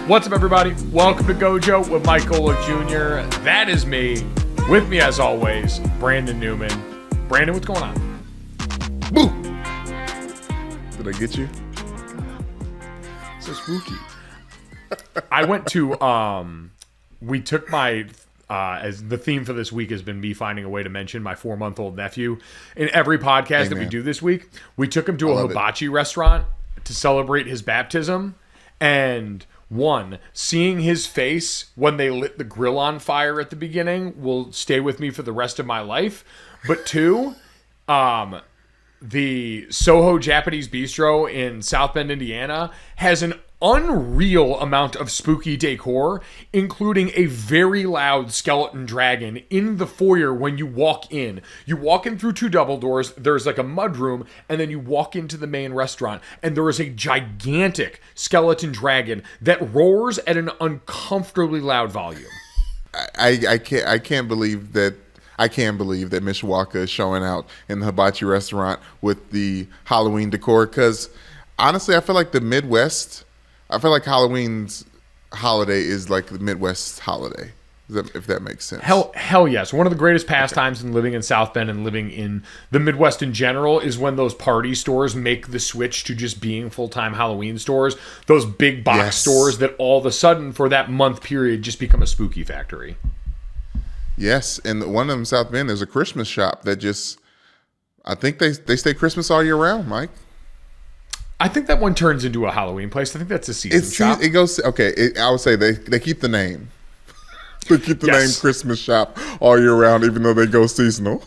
What's up, everybody? Welcome to GoJo with Mike Jr. That is me. With me, as always, Brandon Newman. Brandon, what's going on? Boo! Did I get you? So spooky. I went to, we took my, as the theme for this week has been me finding a way to mention my 4-month-old nephew. In every podcast that we do this week, we took him to a hibachi restaurant to celebrate his baptism. And one, seeing his face when they lit the grill on fire at the beginning will stay with me for the rest of my life. But two, the Soho Japanese Bistro in South Bend, Indiana has an unreal amount of spooky decor, including a very loud skeleton dragon in the foyer when you walk in. You walk in through 2 double doors, there's like a mud room, and then you walk into the main restaurant, and there is a gigantic skeleton dragon that roars at an uncomfortably loud volume. I can't believe that Mishawaka is showing out in the hibachi restaurant with the Halloween decor, because honestly, I feel like Halloween's holiday is like the Midwest holiday, if that makes sense. Hell yes. One of the greatest pastimes in living in South Bend and living in the Midwest in general is when those party stores make the switch to just being full-time Halloween stores. Those big box stores that all of a sudden for that month period just become a spooky factory. Yes, and one of them, South Bend, is a Christmas shop that just, I think they stay Christmas all year round, Mike. I think that one turns into a Halloween place. I think that's a season shop. It goes, okay, I would say they keep the name. They keep the name Christmas shop all year round, even though they go seasonal.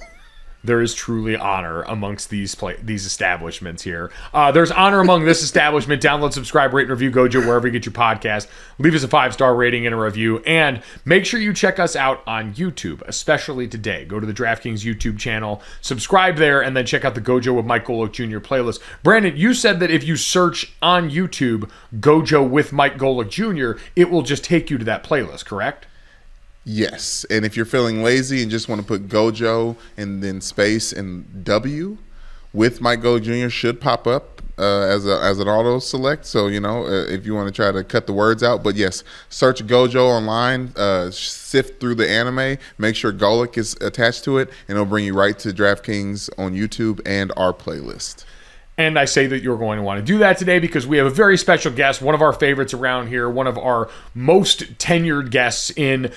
There is truly honor amongst these establishments here. There's honor among this establishment. Download, subscribe, rate, and review GoJo wherever you get your podcast. Leave us a 5-star rating and a review. And make sure you check us out on YouTube, especially today. Go to the DraftKings YouTube channel, subscribe there, and then check out the GoJo with Mike Golick Jr. playlist. Brandon, you said that if you search on YouTube GoJo with Mike Golick Jr., it will just take you to that playlist, correct? Yes, and if you're feeling lazy and just want to put GoJo and then space and W with Mike Golick Jr. should pop up as an auto select. So, if you want to try to cut the words out. But yes, search GoJo online, sift through the anime, make sure Golick is attached to it, and it'll bring you right to DraftKings on YouTube and our playlist. And I say that you're going to want to do that today because we have a very special guest, one of our favorites around here, one of our most tenured guests in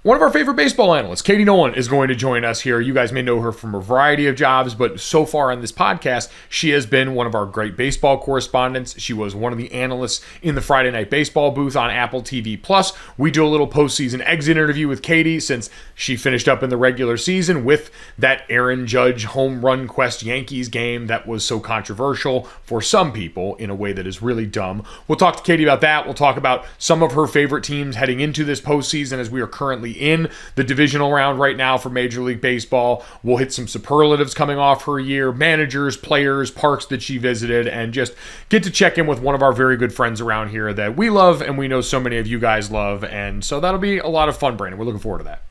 one of our favorite baseball analysts. Katie Nolan is going to join us here. You guys may know her from a variety of jobs, but so far on this podcast, she has been one of our great baseball correspondents. She was one of the analysts in the Friday Night Baseball booth on Apple TV+. We do a little postseason exit interview with Katie since she finished up in the regular season with that Aaron Judge home run quest Yankees game that was so controversial for some people in a way that is really dumb. We'll talk to Katie about that. We'll talk about some of her favorite teams heading into this postseason as we are currently in the divisional round right now for Major League Baseball. We'll hit some superlatives coming off her year, managers, players, parks that she visited, and just get to check in with one of our very good friends around here that we love and we know so many of you guys love. And so that'll be a lot of fun, Brandon. We're looking forward to that.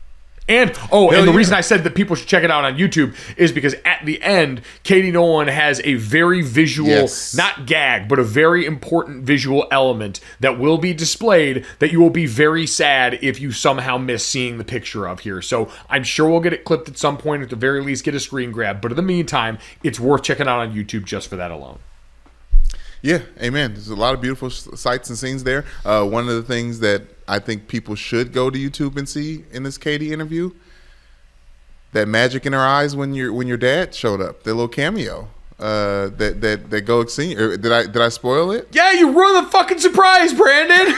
And the reason I said that people should check it out on YouTube is because at the end, Katie Nolan has a very visual, not gag, but a very important visual element that will be displayed that you will be very sad if you somehow miss seeing the picture of here. So I'm sure we'll get it clipped at some point, at the very least get a screen grab. But in the meantime, it's worth checking out on YouTube just for that alone. Yeah, amen. There's a lot of beautiful sights and scenes there. One of the things that I think people should go to YouTube and see in this Katie interview, that magic in her eyes when your dad showed up, that little cameo. That Golick Senior. Did I spoil it? Yeah, you ruined the fucking surprise, Brandon.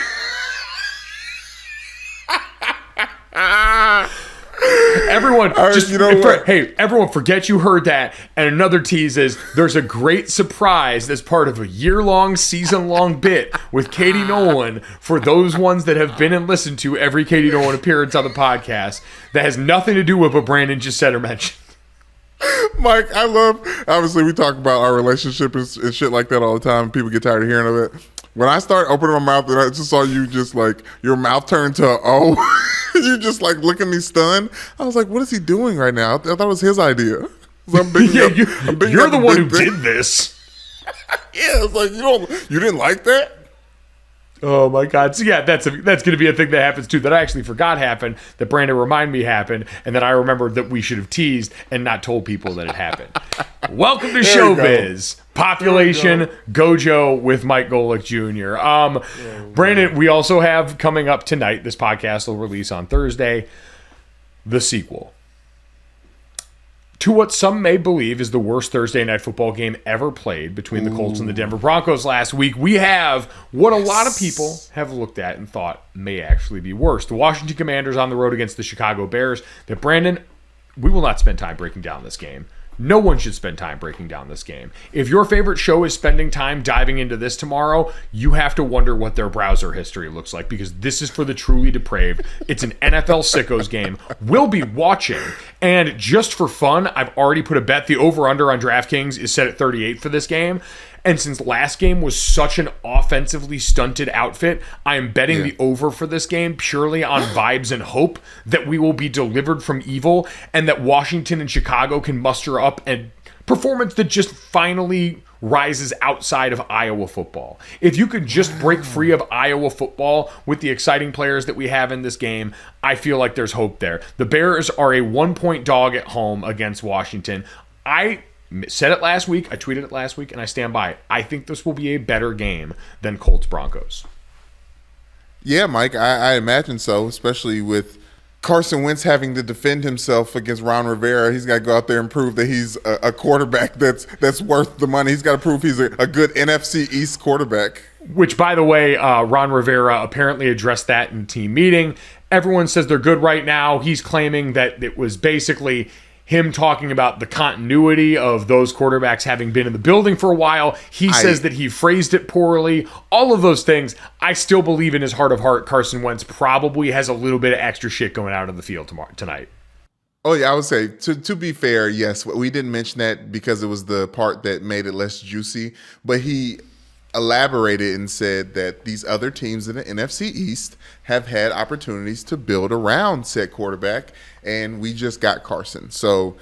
Everyone, everyone, forget you heard that. And another tease is there's a great surprise that's part of a year-long, season-long bit with Katie Nolan for those ones that have been and listened to every Katie Nolan appearance on the podcast that has nothing to do with what Brandon just said or mentioned. Mike, obviously we talk about our relationship and shit like that all the time. People get tired of hearing of it. When I start opening my mouth and I just saw you just like, your mouth turned to an O. You just like look at me stunned. I was like, what is he doing right now? I thought it was his idea. You're the one who did this. Yeah, it's like, you didn't like that? Oh my God. So yeah, that's going to be a thing that happens too, that I actually forgot happened, that Brandon reminded me happened, and that I remembered that we should have teased and not told people that it happened. Welcome to Showbiz. Population GoJo with Mike Golick Jr. Brandon, we also have coming up tonight, this podcast will release on Thursday, the sequel to what some may believe is the worst Thursday night football game ever played between the Colts and the Denver Broncos last week. We have what a lot of people have looked at and thought may actually be worse. The Washington Commanders on the road against the Chicago Bears. That, Brandon, we will not spend time breaking down this game. No one should spend time breaking down this game. If your favorite show is spending time diving into this tomorrow, you have to wonder what their browser history looks like, because this is for the truly depraved. It's an NFL sickos game. We'll be watching. And just for fun, I've already put a bet. The over-under on DraftKings is set at 38 for this game. And since last game was such an offensively stunted outfit, I am betting the over for this game purely on vibes and hope that we will be delivered from evil and that Washington and Chicago can muster up a performance that just finally rises outside of Iowa football. If you could just break free of Iowa football with the exciting players that we have in this game, I feel like there's hope there. The Bears are a 1-point dog at home against Washington. I said it last week, I tweeted it last week, and I stand by it. I think this will be a better game than Colts-Broncos. Yeah, Mike, I imagine so, especially with Carson Wentz having to defend himself against Ron Rivera. He's got to go out there and prove that he's a quarterback that's worth the money. He's got to prove he's a good NFC East quarterback. Which, by the way, Ron Rivera apparently addressed that in team meeting. Everyone says they're good right now. He's claiming that it was basically him talking about the continuity of those quarterbacks having been in the building for a while. He says that he phrased it poorly. All of those things. I still believe in his heart of heart, Carson Wentz probably has a little bit of extra shit going out of the field tonight. Oh, yeah, I would say, to be fair, yes, we didn't mention that because it was the part that made it less juicy, but he elaborated and said that these other teams in the NFC East have had opportunities to build around said quarterback, and we just got Carson. So,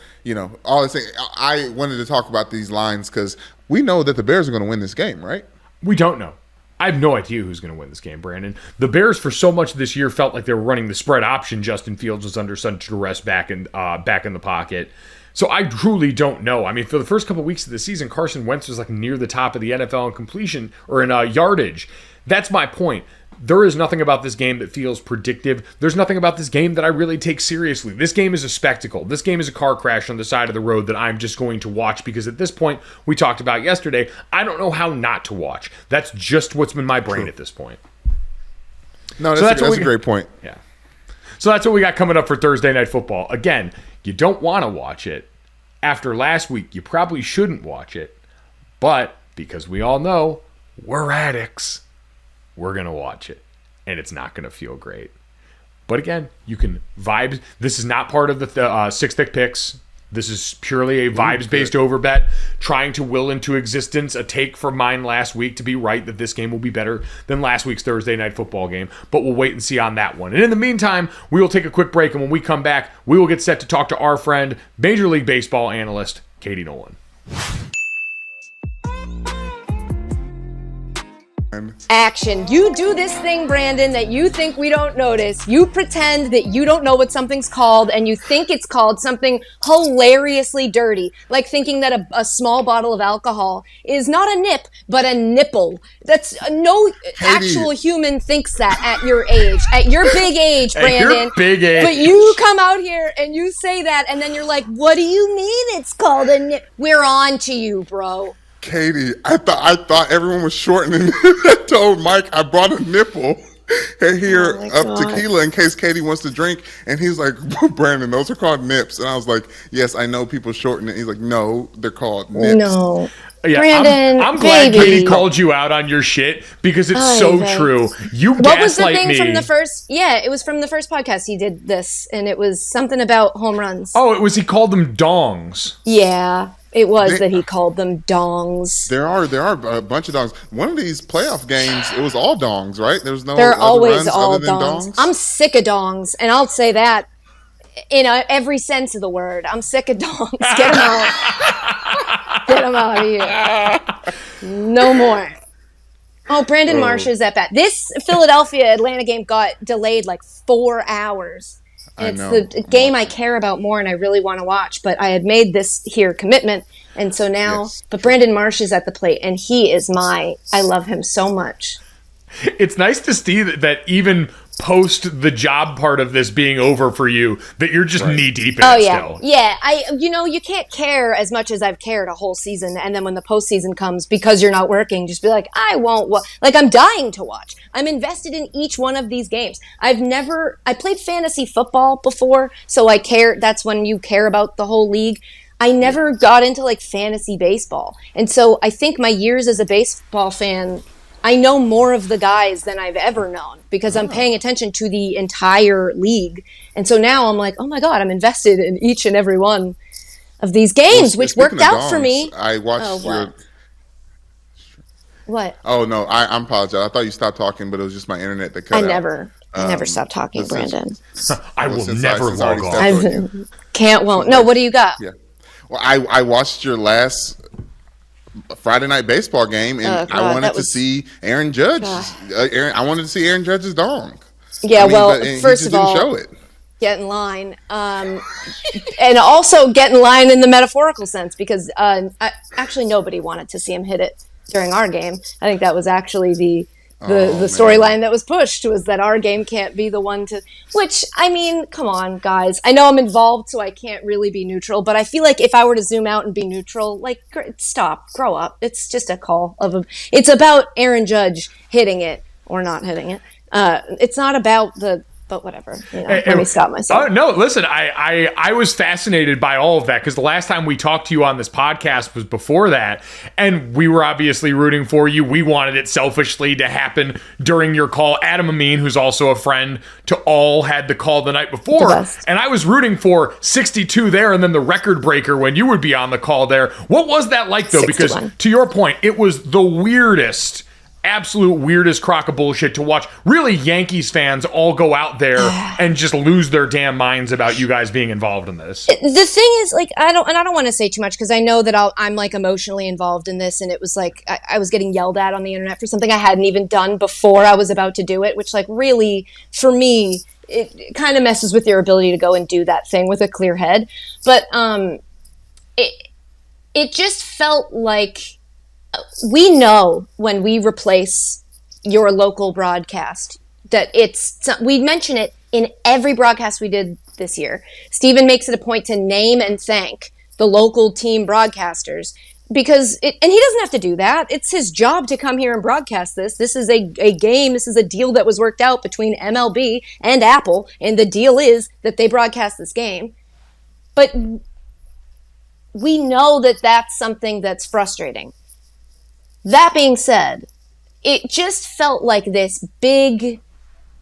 all this thing, I wanted to talk about these lines because we know that the Bears are going to win this game, right? We don't know. I have no idea who's going to win this game, Brandon. The Bears, for so much this year, felt like they were running the spread option. Justin Fields was under such duress back in the pocket. So I truly don't know. I mean, for the first couple of weeks of the season, Carson Wentz was like near the top of the NFL in completion or in yardage. That's my point. There is nothing about this game that feels predictive. There's nothing about this game that I really take seriously. This game is a spectacle. This game is a car crash on the side of the road that I'm just going to watch because at this point, we talked about yesterday, I don't know how not to watch. That's just what's in my brain at this point. No, that's a great point. Yeah. So that's what we got coming up for Thursday Night Football. Again, you don't want to watch it. After last week, you probably shouldn't watch it. But because we all know we're addicts, we're going to watch it. And it's not going to feel great. But again, you can vibe. This is not part of the Six Thick Picks. This is purely a vibes-based over bet, trying to will into existence a take from mine last week to be right that this game will be better than last week's Thursday Night Football game. But we'll wait and see on that one. And in the meantime, we will take a quick break. And when we come back, we will get set to talk to our friend, Major League Baseball analyst, Katie Nolan. Action. You do this thing, Brandon, that you think we don't notice. You pretend that you don't know what something's called, and you think it's called something hilariously dirty, like thinking that a small bottle of alcohol is not a nip, but a nipple. That's no actual human thinks that at your age, at your big age, Brandon. At your big age. But you come out here and you say that, and then you're like, what do you mean it's called a nip? We're on to you, bro. Katie, I thought everyone was shortening. I told Mike I brought a nipple here of tequila in case Katie wants to drink. And he's like, Brandon, those are called nips. And I was like, yes, I know people shorten it. He's like, no, they're called nips. No. Yeah, Brandon, I'm glad Katie called you out on your shit because it's so true. You gaslight me. What was the thing from the first? Yeah, it was from the first podcast. He did this, and it was something about home runs. Oh, it was he called them dongs. Yeah, it was that he called them dongs. There are a bunch of dongs. One of these playoff games, it was all dongs, right? There was no. They're other always runs all other than dongs. I'm sick of dongs, and I'll say that in every sense of the word. I'm sick of dongs. Get them out. Get them out of here. No more. Oh, Brandon Marsh is at bat. This Philadelphia-Atlanta game got delayed like 4 hours. And it's the game I care about more and I really want to watch. But I had made this here commitment. And so now, but Brandon Marsh is at the plate and he is I love him so much. It's nice to see that even post the job part of this being over for you, that you're just knee deep in it still. Yeah. You can't care as much as I've cared a whole season. And then when the postseason comes, because you're not working, just be like, I won't. Like, I'm dying to watch. I'm invested in each one of these games. I played fantasy football before, so I care. That's when you care about the whole league. I never got into like fantasy baseball. And so I think my years as a baseball fan, I know more of the guys than I've ever known because I'm paying attention to the entire league. And so now I'm like, oh my God, I'm invested in each and every one of these games, which worked out for me. I watched What? Oh, no, I apologize. I thought you stopped talking, but it was just my internet that cut out. I never stop talking, Brandon. I will never log off. Won't. No, what do you got? Yeah. Well, I watched your last Friday night baseball game, and I wanted to see Aaron Judge. I wanted to see Aaron Judge's dong. Yeah, first of all, show it. Get in line, and also get in line in the metaphorical sense because actually nobody wanted to see him hit it during our game. I think that was actually the storyline that was pushed was that our game can't be the one to, which, I mean, come on, guys. I know I'm involved, so I can't really be neutral, but I feel like if I were to zoom out and be neutral, like, stop, grow up. It's just a call it's about Aaron Judge hitting it or not hitting it. It's not about but whatever. Let me stop myself. No, listen, I was fascinated by all of that because the last time we talked to you on this podcast was before that, and we were obviously rooting for you. We wanted it selfishly to happen during your call. Adam Amin, who's also a friend to all, had the call the night before, and I was rooting for 62 there, and then the record breaker when you would be on the call there. What was that like, though? 61. Because to your point, it was the absolute weirdest crock of bullshit to watch. Really, Yankees fans all go out there and just lose their damn minds about you guys being involved in this. The thing is, like, I don't want to say too much because I know that I'm like emotionally involved in this, and it was like I was getting yelled at on the internet for something I hadn't even done before I was about to do it, which, like, really, for me, it kind of messes with your ability to go and do that thing with a clear head. But it just felt like we know when we replace your local broadcast that we mention it in every broadcast we did this year. Steven makes it a point to name and thank the local team broadcasters because and he doesn't have to do that. It's his job to come here and broadcast this. This is a game. This is a deal that was worked out between MLB and Apple. And the deal is that they broadcast this game. But we know that that's something that's frustrating. That being said, it just felt like this big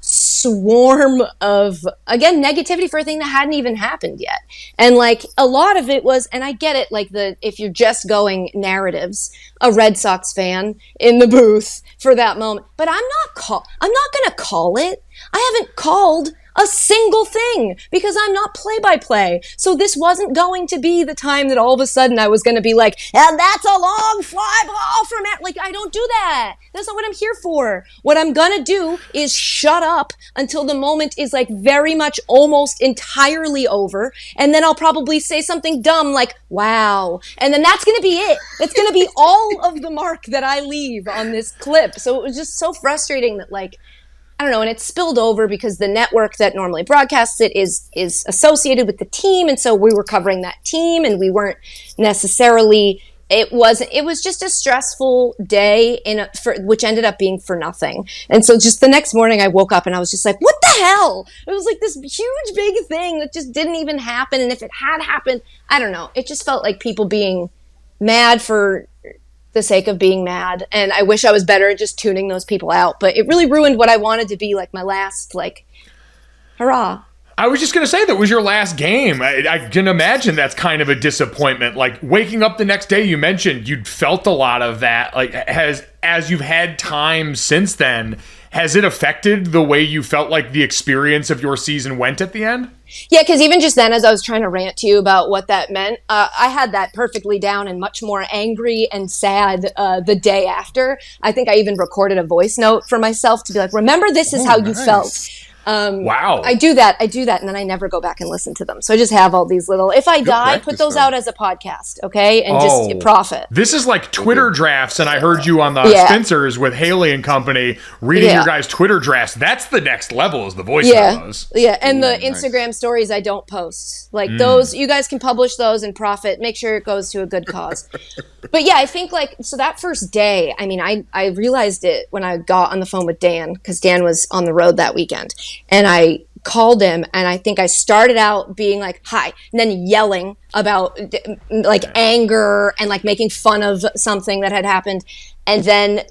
swarm of, again, negativity for a thing that hadn't even happened yet. And like a lot of it was, and I get it, like if you're just going narratives, a Red Sox fan in the booth for that moment, but I'm not going to call it. I haven't called a single thing because I'm not play-by-play. So this wasn't going to be the time that all of a sudden I was going to be like, and that's a long fly ball from it. Like, I don't do that. That's not what I'm here for. What I'm going to do is shut up until the moment is like very much almost entirely over. And then I'll probably say something dumb like, wow. And then that's going to be it. That's going to be all of the mark that I leave on this clip. So it was just so frustrating that, like, I don't know, and it spilled over because the network that normally broadcasts it is associated with the team, and so we were covering that team, and we weren't necessarily. It was just a stressful day which ended up being for nothing. And so just the next morning, I woke up and I was just like, "What the hell?" It was like this huge big thing that just didn't even happen, and if it had happened, I don't know. It just felt like people being mad for the sake of being mad, and I wish I was better at just tuning those people out, but it really ruined what I wanted to be like my last, like, hurrah. I was just going to say that was your last game. I can imagine that's kind of a disappointment. Like, waking up the next day, you mentioned you'd felt a lot of that. Like, as you've had time since then, has it affected the way you felt like the experience of your season went at the end? Yeah, because even just then, as I was trying to rant to you about what that meant, I had that perfectly down and much more angry and sad the day after. I think I even recorded a voice note for myself to be like, remember, this is how you felt. Wow. I do that, and then I never go back and listen to them. So I just have all these little, if I die, put those out as a podcast, okay? And just profit. This is like Twitter drafts, and I heard you on the Spencers with Haley and company reading your guys' Twitter drafts. That's the next level, is the voice memos. Yeah, and the Instagram stories I don't post. Like those, you guys can publish those and profit. Make sure it goes to a good cause. But yeah, I think so that first day, I mean, I realized it when I got on the phone with Dan, because Dan was on the road that weekend. And I called him, and I think I started out being like, hi, and then yelling about like anger and like making fun of something that had happened, and then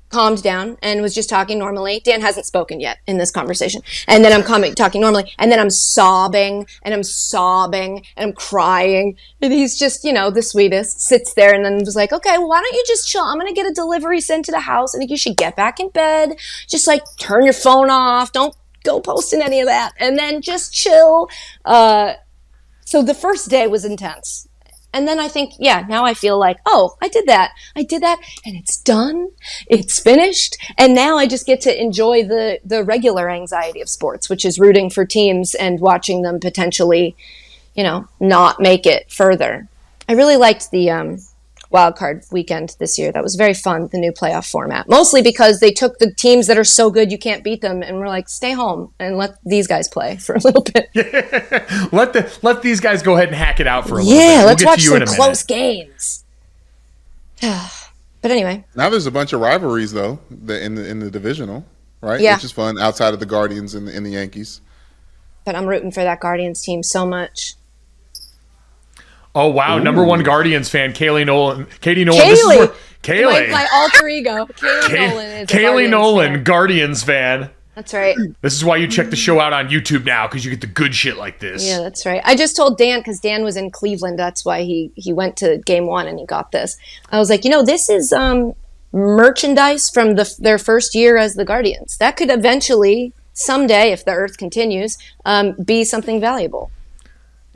calmed down and was just talking normally. Dan hasn't spoken yet in this conversation. And then I'm talking normally, and then I'm sobbing and I'm crying. And he's just, the sweetest, sits there and then was like, okay, well, why don't you just chill? I'm going to get a delivery sent to the house. I think you should get back in bed. Just like turn your phone off. Don't go posting any of that, and then just chill. So the first day was intense. And then I think, now I feel like, oh, I did that, and it's done, it's finished, and now I just get to enjoy the regular anxiety of sports, which is rooting for teams and watching them potentially, not make it further. I really liked the wild card weekend this year. That was very fun, the new playoff format, mostly because they took the teams that are so good you can't beat them, and we're like, stay home and let these guys play for a little bit. let these guys go ahead and hack it out for a little bit. Yeah, let's watch some close games. But anyway, now there's a bunch of rivalries though in the divisional, right? Yeah, which is fun outside of the Guardians and the Yankees. But I'm rooting for that Guardians team so much. Oh, wow. Ooh. Number one Guardians fan, Katie Nolan. Kaylee. My alter ego. Katie Nolan, Guardians fan. That's right. This is why you check the show out on YouTube now, because you get the good shit like this. Yeah, that's right. I just told Dan, because Dan was in Cleveland. That's why he went to game one and he got this. I was like, this is merchandise from their first year as the Guardians. That could eventually, someday, if the Earth continues, be something valuable.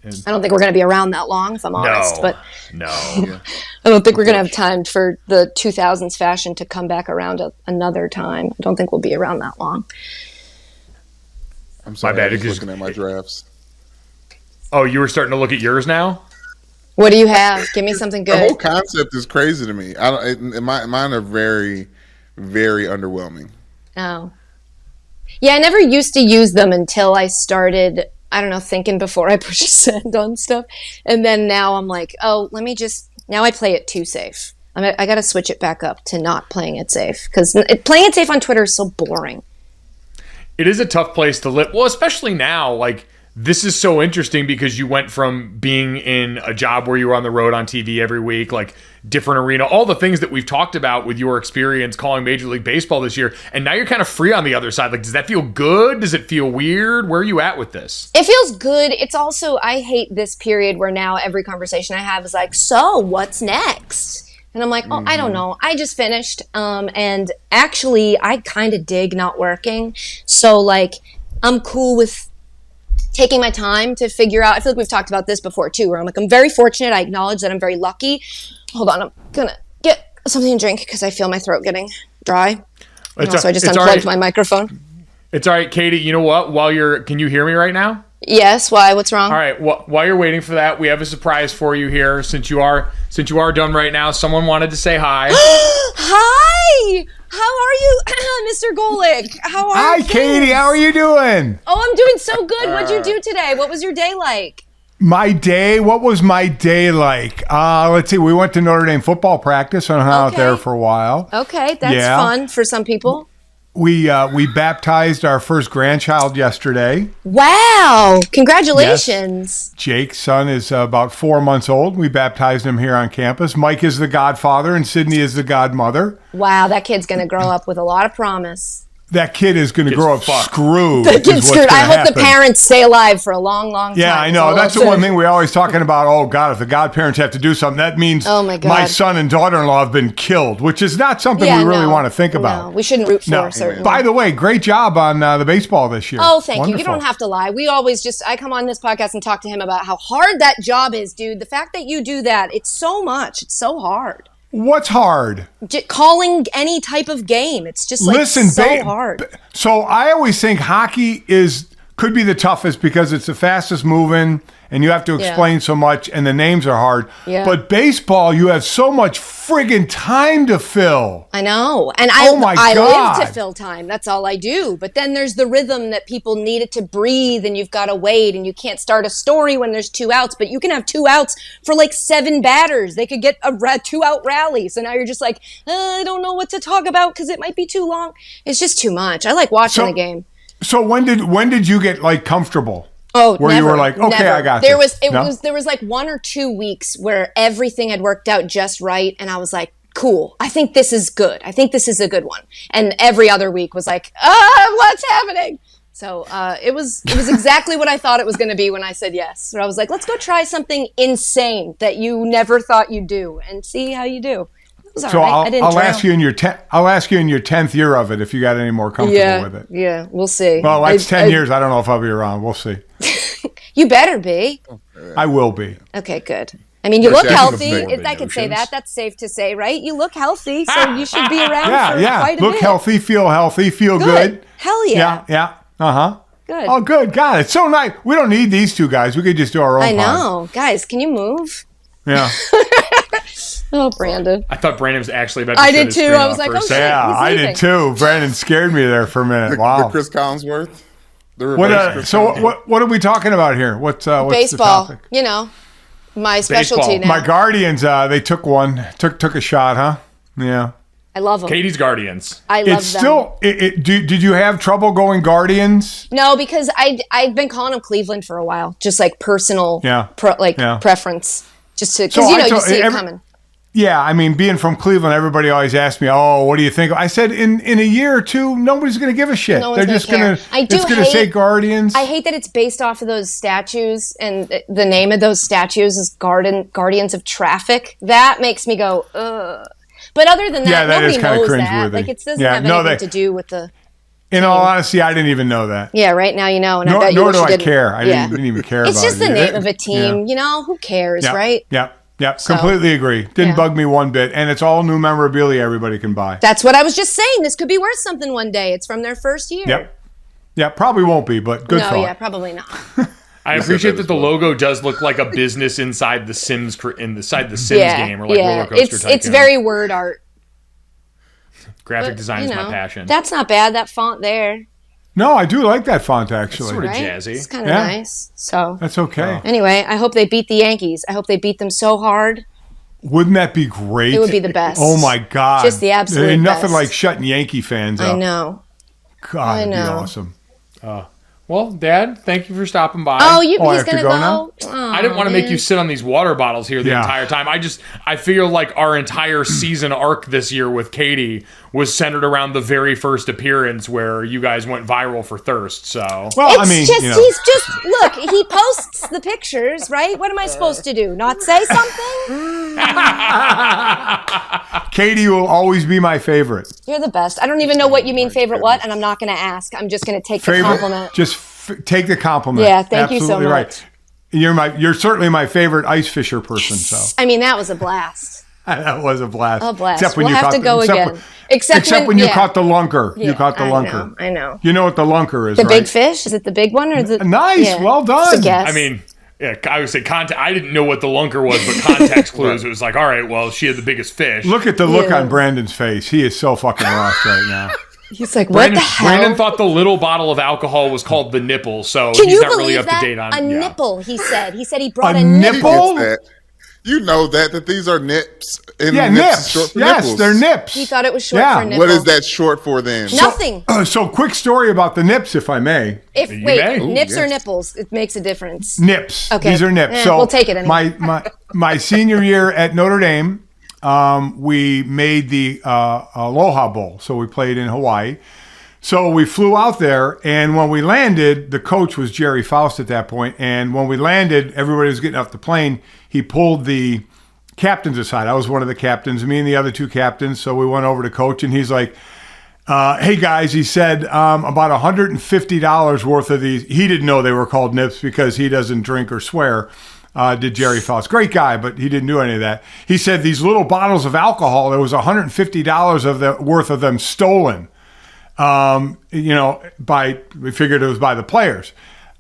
I don't think we're going to be around that long, if I'm honest. But I don't think we're going to have time for the 2000s fashion to come back around another time. I don't think we'll be around that long. I'm sorry, my bad. I'm just looking at my drafts. Oh, you were starting to look at yours now? What do you have? Give me something good. The whole concept is crazy to me. Mine are very, very underwhelming. Oh. Yeah, I never used to use them until I started thinking before I push send on stuff. And then now I'm like, oh, now I play it too safe. I got to switch it back up to not playing it safe, because playing it safe on Twitter is so boring. It is a tough place to live. Well, especially now, like, this is so interesting because you went from being in a job where you were on the road on TV every week, like different arena, all the things that we've talked about with your experience calling Major League Baseball this year. And now you're kind of free on the other side. Like, does that feel good? Does it feel weird? Where are you at with this? It feels good. It's also, I hate this period where now every conversation I have is like, so what's next? And I'm like, I don't know. I just finished. And actually, I kind of dig not working. So, like, I'm cool with taking my time to figure out. I feel like we've talked about this before too, where I'm like, I'm very fortunate. I acknowledge that I'm very lucky. Hold on, I'm gonna get something to drink because I feel my throat getting dry. So I just unplugged my microphone. It's all right, Katie. You know what? Can you hear me right now? Yes. Why? What's wrong? All right. While you're waiting for that, we have a surprise for you here. Since you are done right now, someone wanted to say hi. Hi. How are you, Mr. Golick? How are you? Hi, Katie. How are you doing? Oh, I'm doing so good. What'd you do today? What was your day like? My day? What was my day like? Let's see. We went to Notre Dame football practice and hung out there for a while. Okay, that's fun for some people. We baptized our first grandchild yesterday. Wow. Congratulations. Yes. Jake's son is about 4 months old. We baptized him here on campus. Mike is the godfather and Sydney is the godmother. Wow, that kid's going to grow up with a lot of promise. that kid is going to grow up fucked. screwed. The is kid's what's screwed. gonna I hope happen. the parents stay alive for a long, long time. Yeah, I know. That's the one thing we're always talking about. Oh, God, if the godparents have to do something, that means Oh, my God. son and daughter-in-law have been killed, which is not something we really want to think about. No, we shouldn't root for, No. certainly. By the way, great job on the baseball this year. Oh, thank you. You Wonderful. don't have to lie. We always I come on this podcast and talk to him about how hard that job is, dude. The fact that you do that, it's so much. It's so hard. What's hard? Calling any type of game. It's just like so hard. So I always think hockey could be the toughest because it's the fastest moving and you have to explain so much and the names are hard. Yeah. But baseball, you have so much friggin' time to fill. I know. And Oh my I God. live to fill time. That's all I do. But then there's the rhythm that people need it to breathe and you've got to wait and you can't start a story when there's 2 outs, but you can have 2 outs for like 7 batters. They could get a 2-out rally. So now you're just like, I don't know what to talk about because it might be too long. It's just too much. I like watching the game. So when did you get like comfortable? Oh, where never, you were like, okay, never. I got there this. There was like 1 or 2 weeks where everything had worked out just right, and I was like, cool. I think this is good. I think this is a good one. And every other week was like, what's happening? So it was exactly what I thought it was going to be when I said yes. So I was like, let's go try something insane that you never thought you'd do, and see how you do. So I'll ask you in your 10th year of it if you got any more comfortable with it. Yeah, we'll see. Well, that's 10 years. I don't know if I'll be around. We'll see. You better be. I will be. Okay, good. I mean, you look healthy. Notions. I could say that. That's safe to say, right? You look healthy, so you should be around for quite a Look bit. healthy, feel healthy, feel good. Hell yeah. Yeah. Uh-huh. Good. Oh, good. God, it's so nice. We don't need these 2 guys. We could just do our own I pod. know. Guys, can you move? Yeah. Oh, Brandon. I thought Brandon was actually about to I shut did his too. screen I off was like, for a oh, second. shit. Yeah, He's I leaving. did too. Brandon scared me there for a minute. Wow. The Chris Collinsworth. The reverse Chris Collinsworth. What are we talking about here? What's the Baseball. topic? You know, my specialty now. My Guardians, they took one. Took a shot, huh? Yeah. I love them. Katie's Guardians. I love them. It's still. Did you have trouble going Guardians? No, because I've been calling them Cleveland for a while, just like personal, preference, just to because you see it coming. Yeah, I mean, being from Cleveland, everybody always asks me, "Oh, what do you think?" I said, "In a year or 2, nobody's going to give a shit. No one's They're gonna just going care. to. It's going to say Guardians." I hate that it's based off of those statues, and the name of those statues is Guardians of Traffic. That makes me go, ugh. But other than that, that is nobody kinda knows that. cringeworthy. Like, it doesn't have anything to do with the. In all honesty, I didn't even know that. Yeah, right now you know, and I bet you nor wish do you I didn't. care. I didn't even care about it. It's just the either. name of a team. You know, who cares, right? Yep. Completely agree. Didn't bug me one bit. And it's all new memorabilia everybody can buy. That's what I was just saying. This could be worth something one day. It's from their first year. Yep. Yeah, probably won't be, but good thought. No, yeah, probably not. I appreciate that the logo does look like a business inside the Sims game or like Roller Coaster Tycoon. It's very word art. Graphic design is my passion. That's not bad. That font there. No, I do like that font actually. It's sort of Right? jazzy. It's kind of nice. So That's okay. anyway, I hope they beat the Yankees. I hope they beat them so hard. Wouldn't that be great? It would be the best. Oh my God. Just the absolute There ain't nothing best. like shutting Yankee fans up. I know. God, it'd be know. awesome. Well, Dad, thank you for stopping by. Oh, I he's have to gonna go go. now? Oh, I didn't want to make you sit on these water bottles here the Yeah. entire time. I feel like our entire season arc this year with Katie was centered around the very first appearance where you guys went viral for thirst. So Well, He's just look. He posts the pictures, right? What am I supposed to do? Not say something? Katie will always be my favorite. You're the best. I don't even know what you mean, favorite what, and I'm not going to ask. I'm just going to take the compliment. Just take the compliment. Yeah, thank you so Absolutely much. Right. You're certainly my favorite ice fisher person. So I mean, that was a blast. that was a blast. A blast. Except when We'll you have caught to go again. Except when you caught the lunker. You caught the lunker. I know. You know what the lunker is, The right? big fish? Is it the big one or the? Nice. Yeah. Well done. Just a guess. I mean, yeah, I would say context. I didn't know what the lunker was, but context clues. It was like, all right, well, she had the biggest fish. Look at the look Yeah. on Brandon's face. He is so fucking lost right now. he's like, what the hell? Brandon thought the little bottle of alcohol was called the nipple, so Can he's you not believe really up that? to date on A yeah. nipple, he said. He said he brought A a nipple? nipple. That. You know that these are nips. And Yeah, nips. nips. Is short for Yes, nipples. they're nips. He thought it was short Yeah. for nipple. What is that short for then? Nothing. So quick story about the nips, if I may. You may. Nips Ooh, or yes. nipples? It makes a difference. Nips. Okay. These are nips. Eh, So we'll take it anyway. my senior year at Notre Dame, we made the Aloha Bowl. So we played in Hawaii. So we flew out there, and when we landed, the coach was Jerry Faust at that point. And when we landed, everybody was getting off the plane. He pulled the captains aside. I was one of the captains, me and the other two captains. So we went over to coach, and he's like, hey, guys, he said about $150 worth of these. He didn't know they were called nips because he doesn't drink or swear, did Jerry Faust. Great guy, but he didn't do any of that. He said these little bottles of alcohol, there was $150 of the worth of them stolen. We figured it was by the players.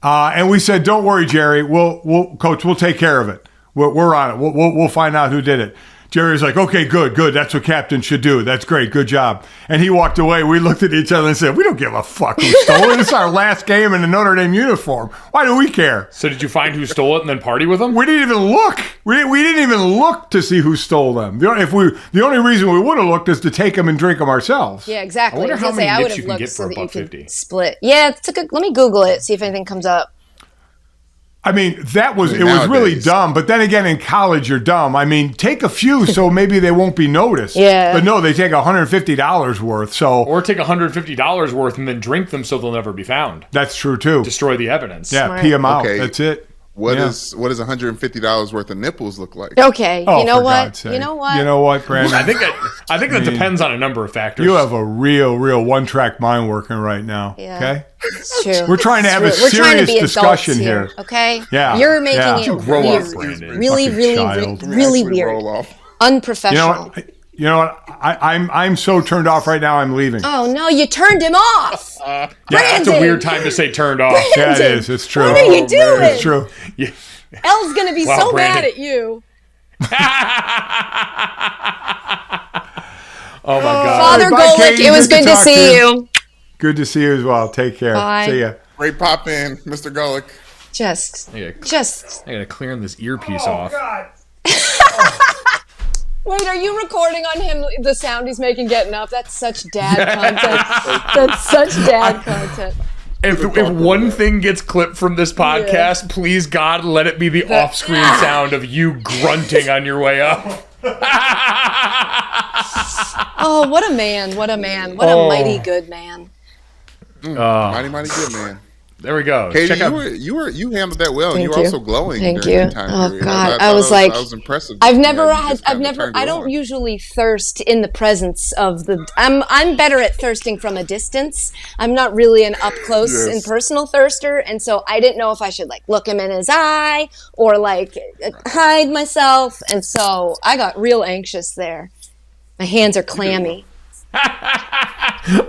And we said, don't worry, Jerry, Coach, we'll take care of it. We're on it. We'll find out who did it. Jerry's like, okay, good. That's what captains should do. That's great. Good job. And he walked away. We looked at each other and said, we don't give a fuck who stole it. It's our last game in a Notre Dame uniform. Why do we care? So did you find who stole it and then party with them? We didn't even look. We didn't even look to see who stole them. The only reason we would have looked is to take them and drink them ourselves. Yeah, exactly. I wonder how many nips you can get for $1.50. Split. Yeah, let me Google it, see if anything comes up. I mean, it was really dumb. But then again, in college, you're dumb. I mean, take a few so maybe they won't be noticed. Yeah. But no, they take $150 worth. Or take $150 worth and then drink them so they'll never be found. That's true, too. Destroy the evidence. Yeah, Smart. pee them out. Okay. That's it. What does $150 worth of nipples look like? Okay, Oh, you know for what? God's sake. You know what? You know what, Brandon? I think that depends on a number of factors. You have a real one-track mind working right now. Yeah. Okay? It's true. We're trying to have a We're trying to serious be discussion adults here. Okay? Yeah. You're making Yeah. it You grow weird. up, Brandon. Really, Fucking really, child. really Actually weird. roll off. Unprofessional. You know what? I'm so turned off right now. I'm leaving. Oh no, you turned him off. Yeah, that's a weird time to say turned off. Yeah, it is. It's true. What are you doing? It's true. Yeah. Elle's gonna be Wow, so Brandon. mad at you. Oh my God. Father Bye, Golick, Katie. it was Good good to to talk see to you. you. Good to see you as well. Take care. Bye. See ya. Great pop in, Mr. Golick. Just. I gotta clear this earpiece off. God. Wait, are you recording on him the sound he's making getting up? That's such dad content. That's such dad content. If one thing gets clipped from this podcast, please God, let it be the off-screen sound of you grunting on your way up. Oh, what a man. What a man. What a mighty good man. Mighty good, man. There we go. Katie, Check out. you handled that well, and you were Thank also you. glowing Thank during you. the time Oh, period. God. I I was like, I was impressive. I don't don't usually thirst in the presence of I'm better at thirsting from a distance. I'm not really an up close and personal thirster. And so I didn't know if I should like look him in his eye or like hide myself. And so I got real anxious there. My hands are clammy.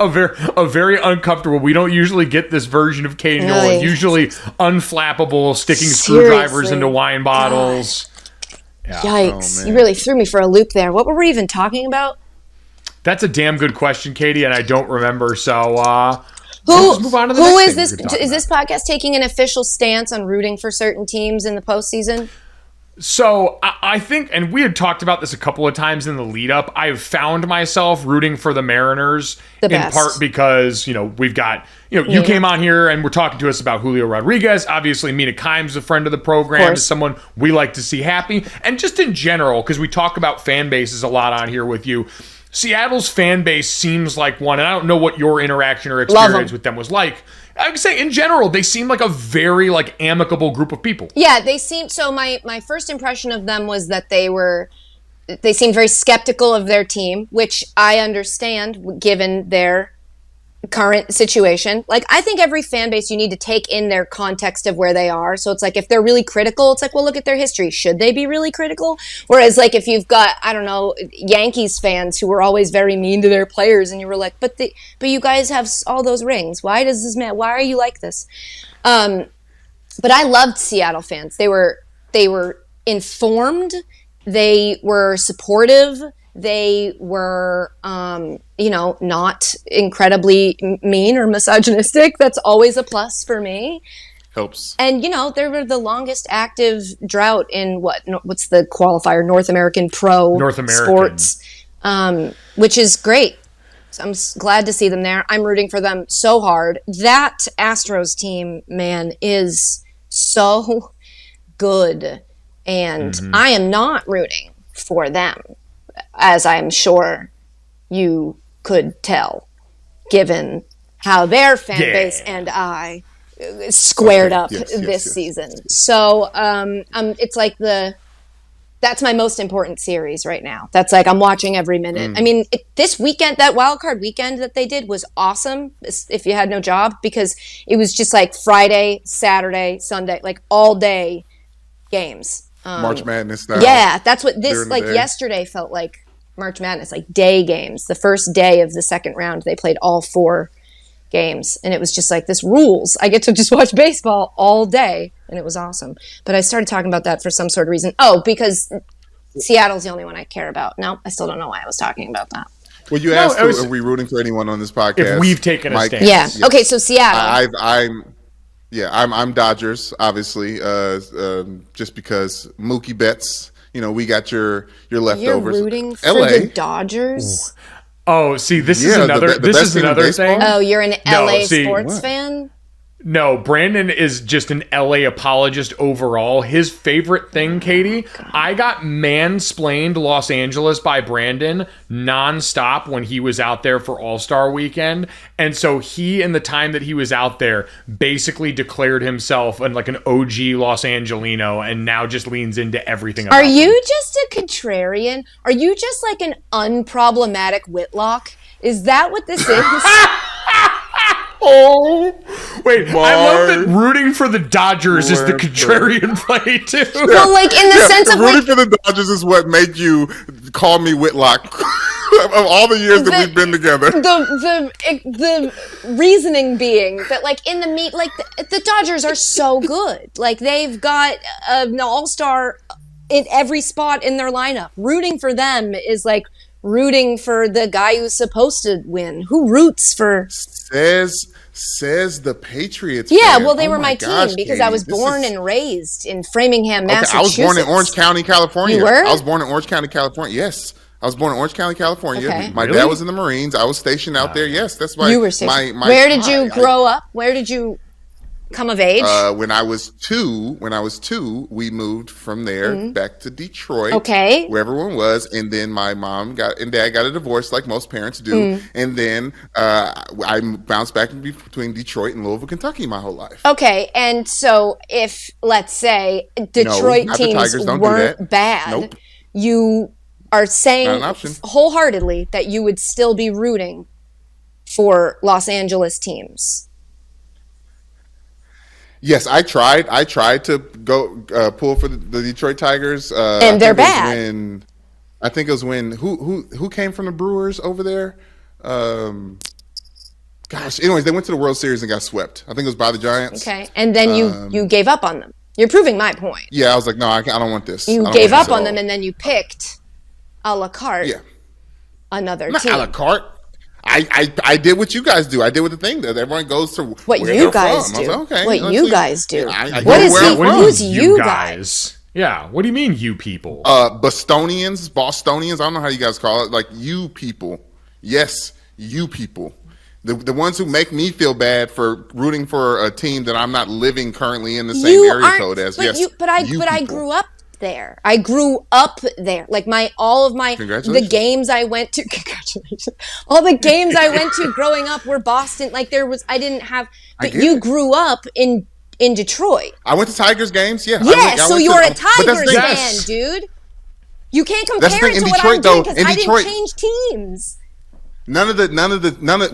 a very uncomfortable. We don't usually get this version of Katie Nolan. Really? Usually unflappable, sticking Seriously. screwdrivers into wine bottles. Yeah. Yikes. man. You really threw me for a loop there. What were we even talking about? That's a damn good question, Katie, and I don't remember. So we'll Who just move on to the who next is thing this? we could talk Is about. this podcast taking an official stance on rooting for certain teams in the postseason? So I think, and we had talked about this a couple of times in the lead up, I've found myself rooting for the Mariners The in best. part because, we've got, you came on here and were talking to us about Julio Rodriguez. Obviously, Mina Kimes, a friend of the program, course. is someone we like to see happy. And just in general, because we talk about fan bases a lot on here with you, Seattle's fan base seems like one, and I don't know what your interaction or experience with them was like. I would say in general, they seem like a very amicable group of people. Yeah, they seemed so. My first impression of them was that they seemed very skeptical of their team, which I understand given their current situation. Like, I think every fan base you need to take in their context of where they are. So it's like if they're really critical, it's like, well, look at their history. Should they be really critical? Whereas like if you've got, I don't know, Yankees fans who were always very mean to their players, and you were like, but you guys have all those rings. Why does this man? Why are you like this? But I loved Seattle fans. They were informed. They were supportive. They were, not incredibly mean or misogynistic. That's always a plus for me. Helps. And, they were the longest active drought in what's the qualifier? North American sports, which is great. So I'm glad to see them there. I'm rooting for them so hard. That Astros team, man, is so good. And I am not rooting for them, as I'm sure you could tell, given how their fan base and I squared up this season. So it's like that's my most important series right now. That's like I'm watching every minute. I mean, this weekend, that wild card weekend that they did was awesome. If you had no job, because it was just like Friday, Saturday, Sunday, like all day games. March Madness style. Yeah, that's what this like yesterday felt like. March Madness, like day games. The first day of the second round, they played all 4 games, and it was just like, this rules. I get to just watch baseball all day, and it was awesome. But I started talking about that for some sort of reason. Oh, because Seattle's the only one I care about. No, I still don't know why I was talking about that. Well, you asked, are we rooting for anyone on this podcast? If we've taken a stand. Yeah. Yes. Okay, so Seattle. I'm Dodgers, obviously, just because Mookie Betts. You know, we got your leftovers. You're rooting for the Dodgers? Ooh. Oh, see, this is another thing. Oh, you're an LA sports fan? No, Brandon is just an LA apologist overall. His favorite thing, Katie, I got mansplained Los Angeles by Brandon nonstop when he was out there for All-Star Weekend. And so he, in the time that he was out there, basically declared himself like an OG Los Angelino, and now just leans into everything about Are you just a contrarian? Are you just like an unproblematic Whitlock? Is that what this is? Oh, wait, I love that rooting for the Dodgers is the contrarian play, too. Well, like, in the sense of, rooting for the Dodgers is what made you call me Whitlock of all the years that we've been together. The reasoning being that, like, in the meet, like, the Dodgers are so good. Like, they've got an all-star in every spot in their lineup. Rooting for them is like rooting for the guy who's supposed to win. Who roots for... Says the Patriots. Yeah, fan. well, they were my team because I was born and raised in Framingham, Massachusetts. I was born in Orange County, California. You were? I was born in Orange County, California. Yes. I was born in Orange County, California. Okay. My dad was in the Marines. I was stationed out there. Yes, that's why. You were stationed. Where did you grow up? Where did you come of age? When I was two, we moved from there back to Detroit. Okay. Where everyone was. And then my mom and dad got a divorce like most parents do. And then I bounced back between Detroit and Louisville, Kentucky my whole life. Okay. And so if, let's say, Detroit teams weren't bad, you are saying wholeheartedly that you would still be rooting for Los Angeles teams. Yes, I tried. I tried to go pull for the Detroit Tigers, and they're bad. I think it was when who came from the Brewers over there. Anyways, they went to the World Series and got swept. I think it was by the Giants. Okay, and then you gave up on them. You're proving my point. Yeah, I was like, no, I don't want this. You gave up on them, and then you picked a la carte. Yeah, another not team. a la carte. I did what you guys do. I did what the thing that everyone goes to. What you guys do. Like, okay, what you guys do. What is he? Who's you guys? Yeah. What do you mean, you people? Bostonians. I don't know how you guys call it. Like, you people. Yes, you people. The ones who make me feel bad for rooting for a team that I'm not living currently in the same area code as. But I grew up there. I grew up there. Like the games I went to. Congratulations. All the games I went to growing up were Boston. Like but you grew up in Detroit. I went to Tigers games. Yeah. Yeah. So you're a Tigers fan, dude. You can't compare it to what I'm doing because I didn't change teams. None of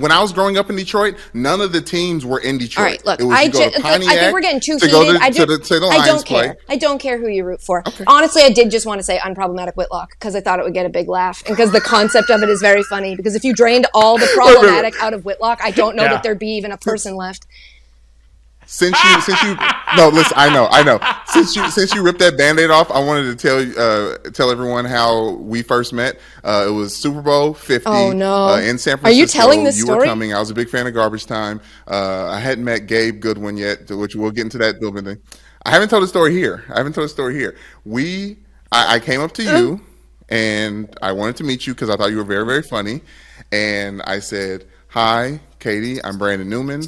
when I was growing up in Detroit, none of the teams were in Detroit. All right, look, I think we're getting too heated. I don't care. I don't care who you root for. Okay. Honestly, I did just want to say unproblematic Whitlock because I thought it would get a big laugh and because the concept of it is very funny because if you drained all the problematic out of Whitlock, I don't know that there'd be even a person left. Since you no, listen, I know. Since you ripped that Band-Aid off, I wanted to tell everyone how we first met. It was Super Bowl 50 in San Francisco. Are you telling this story? You were coming. I was a big fan of Garbage Time. I hadn't met Gabe Goodwin yet, which we'll get into that building thing. I haven't told the story here. I came up to you and I wanted to meet you because I thought you were very, very funny. And I said, "Hi, Katie. I'm Brandon Newman.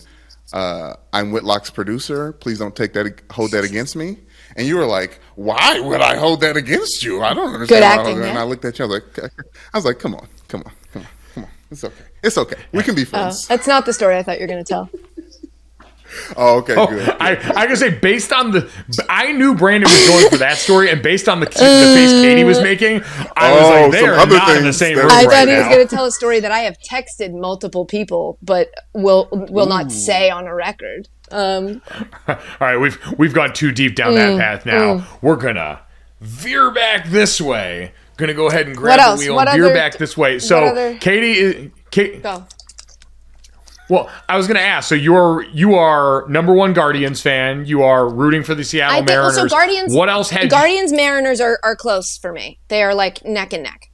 I'm Whitlock's producer. Please don't hold that against me." And you were like, "Why would I hold that against you? I don't understand." Good acting. And I looked at you. I was like, "Come on. It's okay. It's okay. We can be friends. That's not the story I thought you were going to tell. Oh, okay, good. I gotta say, based on I knew Brandon was going for that story, and based on the face Katie was making, I was like, they are not in the same room I right thought he was now. going to tell a story that I have texted multiple people, but will not say on a record. All right, we've gone too deep down that path now. We're gonna veer back this way. Gonna go ahead and grab the wheel and veer back this way. So Katie. Go. Well, I was going to ask. So you are number one Guardians fan. You are rooting for the Seattle Mariners. So Guardians. What else had Guardians Mariners are close for me. They are like neck and neck.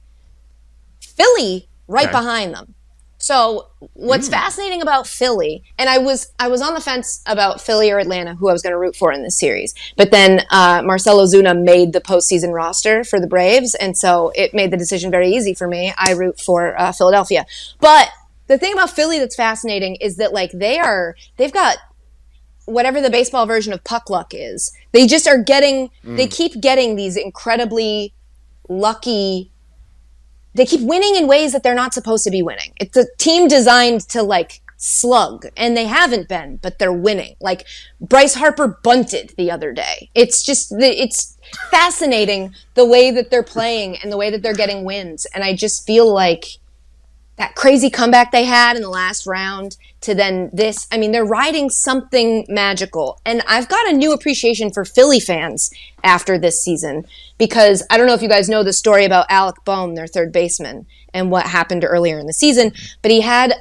Philly right behind them. So what's fascinating about Philly, and I was on the fence about Philly or Atlanta, who I was going to root for in this series, but then Marcell Ozuna made the postseason roster for the Braves, and so it made the decision very easy for me. I root for Philadelphia, but the thing about Philly that's fascinating is that like they've got whatever the baseball version of puck luck is. They just are getting they keep getting these incredibly lucky. They keep winning in ways that they're not supposed to be winning. It's a team designed to like slug, and they haven't been, but they're winning. Like Bryce Harper bunted the other day. It's just it's fascinating the way that they're playing and the way that they're getting wins. And I just feel like that crazy comeback they had in the last round to then this, I mean, they're riding something magical. And I've got a new appreciation for Philly fans after this season, because I don't know if you guys know the story about Alec Boehm, their third baseman, and what happened earlier in the season, but he had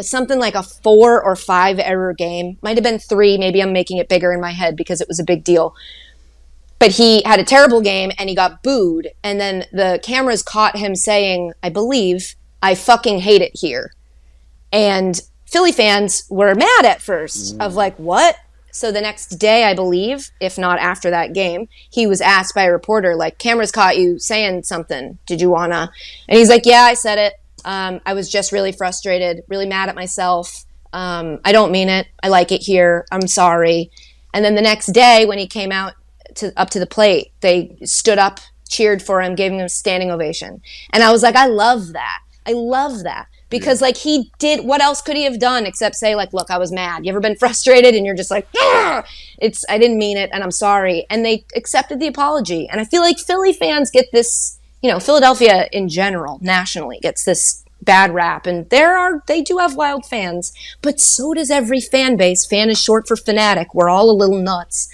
something like a 4 or 5 error game. Might have been 3. Maybe I'm making it bigger in my head because it was a big deal. But he had a terrible game and he got booed. And then the cameras caught him saying, I believe, I fucking hate it here. And Philly fans were mad at first of like, what? So the next day, I believe, if not after that game, he was asked by a reporter, like, cameras caught you saying something. Did you wanna? And he's like, yeah, I said it. I was just really frustrated, really mad at myself. I don't mean it. I like it here. I'm sorry. And then the next day when he came out up to the plate, they stood up, cheered for him, gave him a standing ovation. And I was like, I love that. I love that because like he did, what else could he have done except say like, look, I was mad. You ever been frustrated and you're just like, I didn't mean it and I'm sorry. And they accepted the apology. And I feel like Philly fans get this, Philadelphia in general, nationally gets this bad rap. And they do have wild fans, but so does every fan base. Fan is short for fanatic. We're all a little nuts.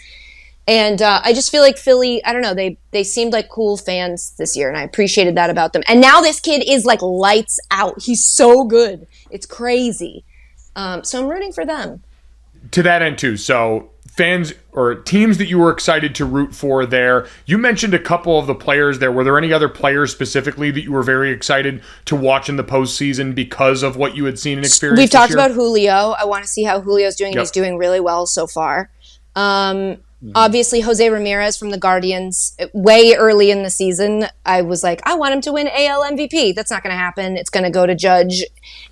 And I just feel like Philly, I don't know, they seemed like cool fans this year, and I appreciated that about them. And now this kid is like lights out. He's so good. It's crazy. So I'm rooting for them. To that end, too. So fans or teams that you were excited to root for there, you mentioned a couple of the players there. Were there any other players specifically that you were very excited to watch in the postseason because of what you had seen and experienced? We've talked about Julio. I want to see how Julio's doing, and he's doing really well so far. Obviously, Jose Ramirez from the Guardians, way early in the season, I was like, I want him to win AL MVP. That's not going to happen. It's going to go to Judge,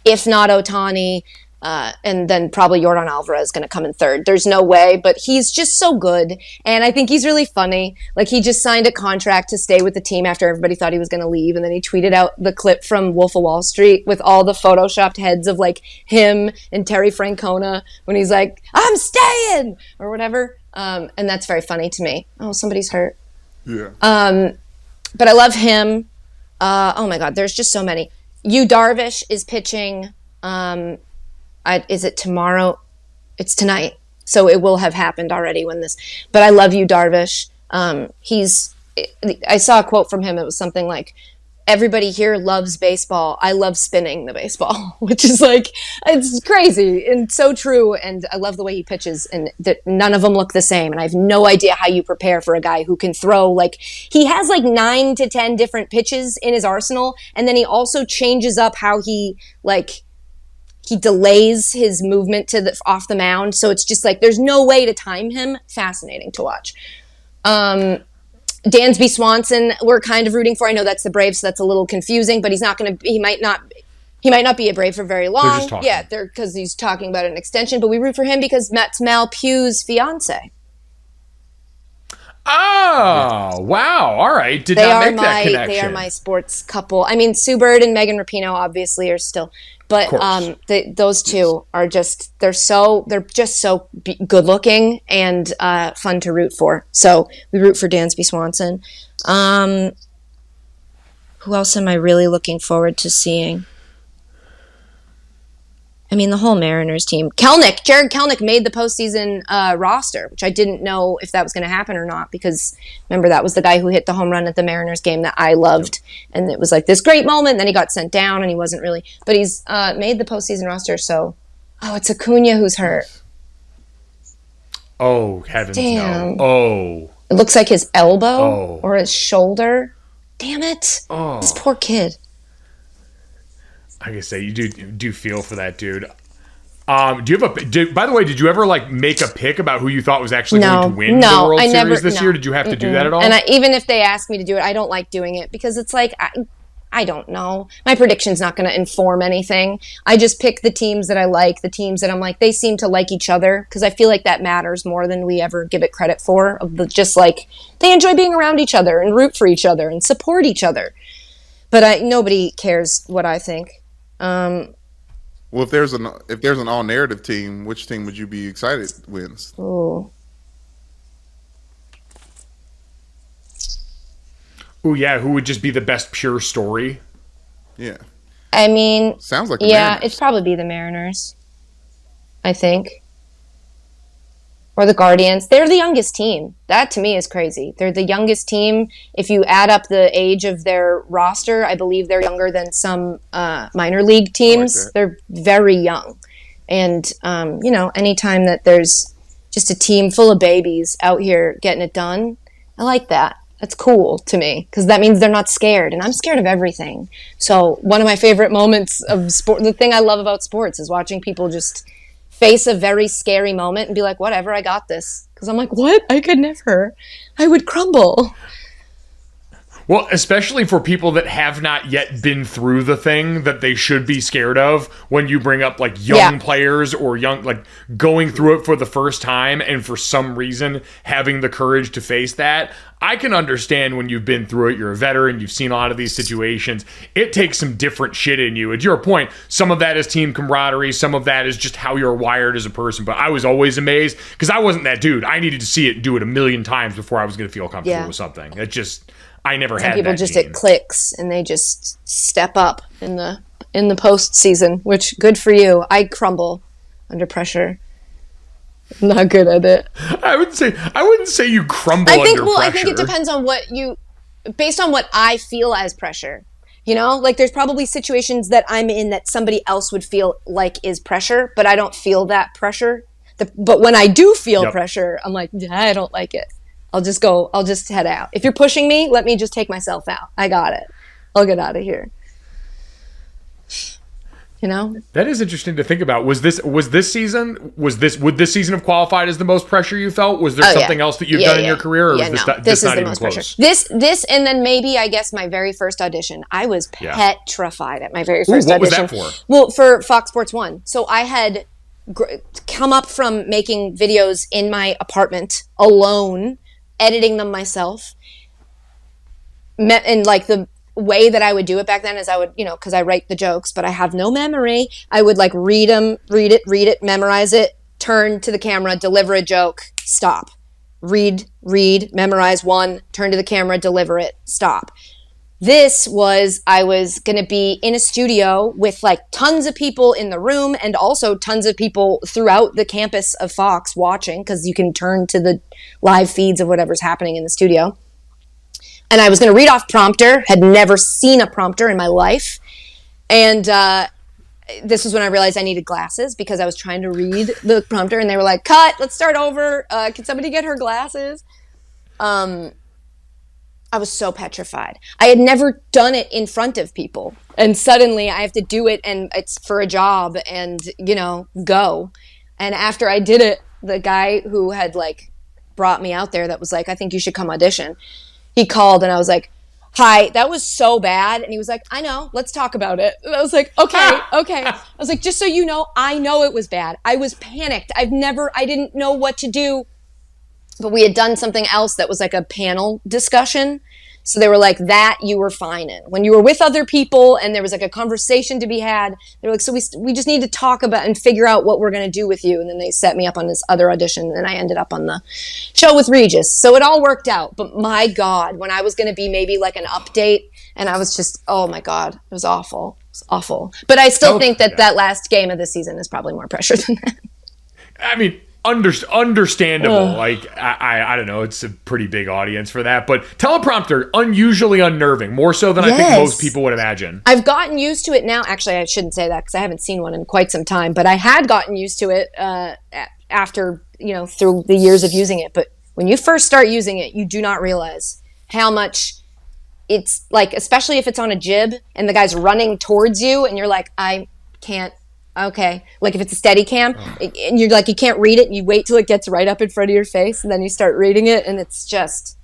if not Ohtani, and then probably Yordan Alvarez is going to come in third. There's no way, but he's just so good, and I think he's really funny. Like, he just signed a contract to stay with the team after everybody thought he was going to leave, and then he tweeted out the clip from Wolf of Wall Street with all the photoshopped heads of, like, him and Terry Francona when he's like, I'm staying, or whatever. And that's very funny to me. Oh, somebody's hurt. Yeah. But I love him. Oh my God, there's just so many. Yu Darvish is pitching. Is it tomorrow? It's tonight. So it will have happened already when this. But I love Yu Darvish. I saw a quote from him. It was something like, everybody here loves baseball. I love spinning the baseball, which is like, it's crazy and so true. And I love the way he pitches, and none of them look the same. And I have no idea how you prepare for a guy who can throw, like, he has like 9 to 10 different pitches in his arsenal. And then he also changes up how he delays his movement off the mound. So it's just like, there's no way to time him. Fascinating to watch. Dansby Swanson, we're kind of rooting for. I know that's the Braves, so that's a little confusing, but he might not be a Brave for very long. Because he's talking about an extension, but we root for him because Matt's Mal Pugh's fiance. Oh, wow. All right. Did not make that connection. They are my sports couple. I mean, Sue Bird and Megan Rapinoe obviously are still, but those two are just, they're just so good looking and fun to root for. So we root for Dansby Swanson. Who else am I really looking forward to seeing? I mean, the whole Mariners team. Jared Kelnick made the postseason roster, which I didn't know if that was going to happen or not, because remember, that was the guy who hit the home run at the Mariners game that I loved. And it was like this great moment. Then he got sent down and he wasn't really, but he's made the postseason roster. So, it's Acuna who's hurt. Oh, heavens Damn. no. Oh. It looks like his elbow or his shoulder. Damn it. Oh. This poor kid. I can say you do feel for that dude. Do you have by the way, did you ever make a pick about who you thought was actually going to win the World Series this year? Did you have to do that at all? And even if they asked me to do it, I don't like doing it because it's like, I don't know. My prediction's not going to inform anything. I just pick the teams that I like, the teams that I'm like, they seem to like each other, because I feel like that matters more than we ever give it credit for. Just like they enjoy being around each other and root for each other and support each other. But nobody cares what I think. Well, if there's an all narrative team, which team would you be excited wins? Ooh. Ooh, yeah. Who would just be the best pure story? Yeah. I mean, sounds like the Mariners. It'd probably be the Mariners, I think. Or the Guardians. They're the youngest team. That to me is crazy. They're the youngest team. If you add up the age of their roster, I believe they're younger than some minor league teams. They're very young. And, anytime that there's just a team full of babies out here getting it done, I like that. That's cool to me, because that means they're not scared, and I'm scared of everything. So one of my favorite moments of sport, the thing I love about sports, is watching people just face a very scary moment and be like, whatever, I got this. Because I'm like, what? I could never. I would crumble. Well, especially for people that have not yet been through the thing that they should be scared of, when you bring up young players or going through it for the first time and for some reason having the courage to face that. I can understand when you've been through it, you're a veteran, you've seen a lot of these situations. It takes some different shit in you. At your point, some of that is team camaraderie, some of that is just how you're wired as a person. But I was always amazed because I wasn't that dude. I needed to see it and do it a million times before I was going to feel comfortable with something. It just... I never had that. Some people just it clicks and they just step up in the postseason, which good for you. I crumble under pressure. I'm not good at it. I wouldn't say you crumble under pressure. I think it depends on based on what I feel as pressure. There's probably situations that I'm in that somebody else would feel like is pressure, but I don't feel that pressure. But when I do feel pressure, I'm like, I don't like it. I'll just head out. If you're pushing me, let me just take myself out. I got it. I'll get out of here. That is interesting to think about. Would this season have qualified as the most pressure you felt? Was there something else that you've done in your career, or was this not even close? Pressure. This, and then maybe, I guess, my very first audition. I was petrified at my very first audition. What was that for? Well, for Fox Sports 1. So I had come up from making videos in my apartment alone, editing them myself. And the way that I would do it back then is I would, because I write the jokes, but I have no memory. I would read it, memorize it, turn to the camera, deliver a joke, stop. Read, memorize one, turn to the camera, deliver it, stop. I was going to be in a studio with tons of people in the room and also tons of people throughout the campus of Fox watching, because you can turn to the live feeds of whatever's happening in the studio. And I was going to read off prompter, had never seen a prompter in my life. And this was when I realized I needed glasses because I was trying to read the prompter and they were like, cut, let's start over. Can somebody get her glasses? I was so petrified. I had never done it in front of people. And suddenly I have to do it and it's for a job and, go. And after I did it, the guy who had brought me out there that was like, I think you should come audition. He called and I was like, hi, that was so bad. And he was like, I know, let's talk about it. And I was like, okay. I was like, just so you know, I know it was bad. I was panicked. I didn't know what to do. but we had done something else that was like a panel discussion. So they were like, that you were fine in. When you were with other people and there was like a conversation to be had, they were like, so we just need to talk about and figure out what we're going to do with you. And then they set me up on this other audition, and I ended up on the show with Regis. So it all worked out. But my God, when I was going to be maybe like an update, and I was just, oh my God, it was awful. It was awful. But I still think that last game of the season is probably more pressure than that. I mean, understandable. Like, I don't know. It's a pretty big audience for that. But teleprompter, unusually unnerving, more so than I think most people would imagine. I've gotten used to it now. Actually, I shouldn't say that because I haven't seen one in quite some time. But I had gotten used to it after, through the years of using it. But when you first start using it, you do not realize how much it's like, especially if it's on a jib and the guy's running towards you and you're like, I can't. Okay. Like if it's a steady cam and you're like, you can't read it and you wait till it gets right up in front of your face and then you start reading it and it's just,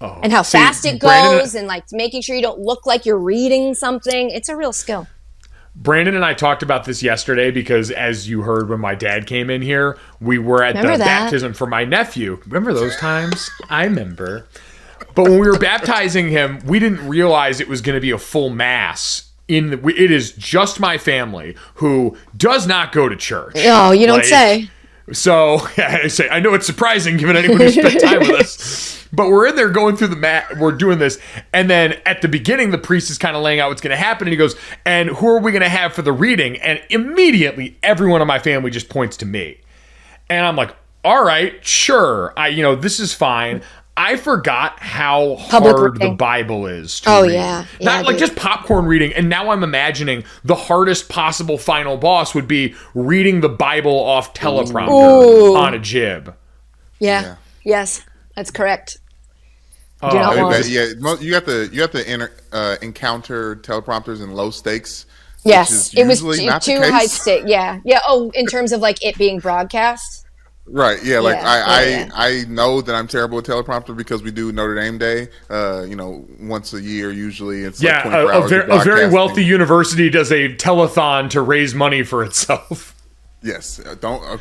and how fast it goes and like making sure you don't look like you're reading something. It's a real skill. Brandon and I talked about this yesterday because as you heard when my dad came in here, we were at the baptism for my nephew. Remember those times? I remember. But when we were baptizing him, we didn't realize it was going to be a full mass. It is just my family who does not go to church. Oh, you don't say. So I say, I know it's surprising given anyone who spent time with us, but we're in there going through the mat. We're doing this. And then at the beginning, the priest is kind of laying out what's going to happen. And he goes, and who are we going to have for the reading? And immediately everyone in my family just points to me. And I'm like, all right, sure. This is fine. I forgot how hard the Bible is to read. Yeah. Not like just popcorn reading. And now I'm imagining the hardest possible final boss would be reading the Bible off teleprompter on a jib. Yeah. Yes, that's correct. You have to encounter teleprompters in low stakes. Yes, it was too high stakes. Yeah. Oh, in terms of like it being broadcast. Right, yeah, like I know that I'm terrible at teleprompter because we do Notre Dame Day, once a year usually. It's like 24 hours a very wealthy university does a telethon to raise money for itself. Yes,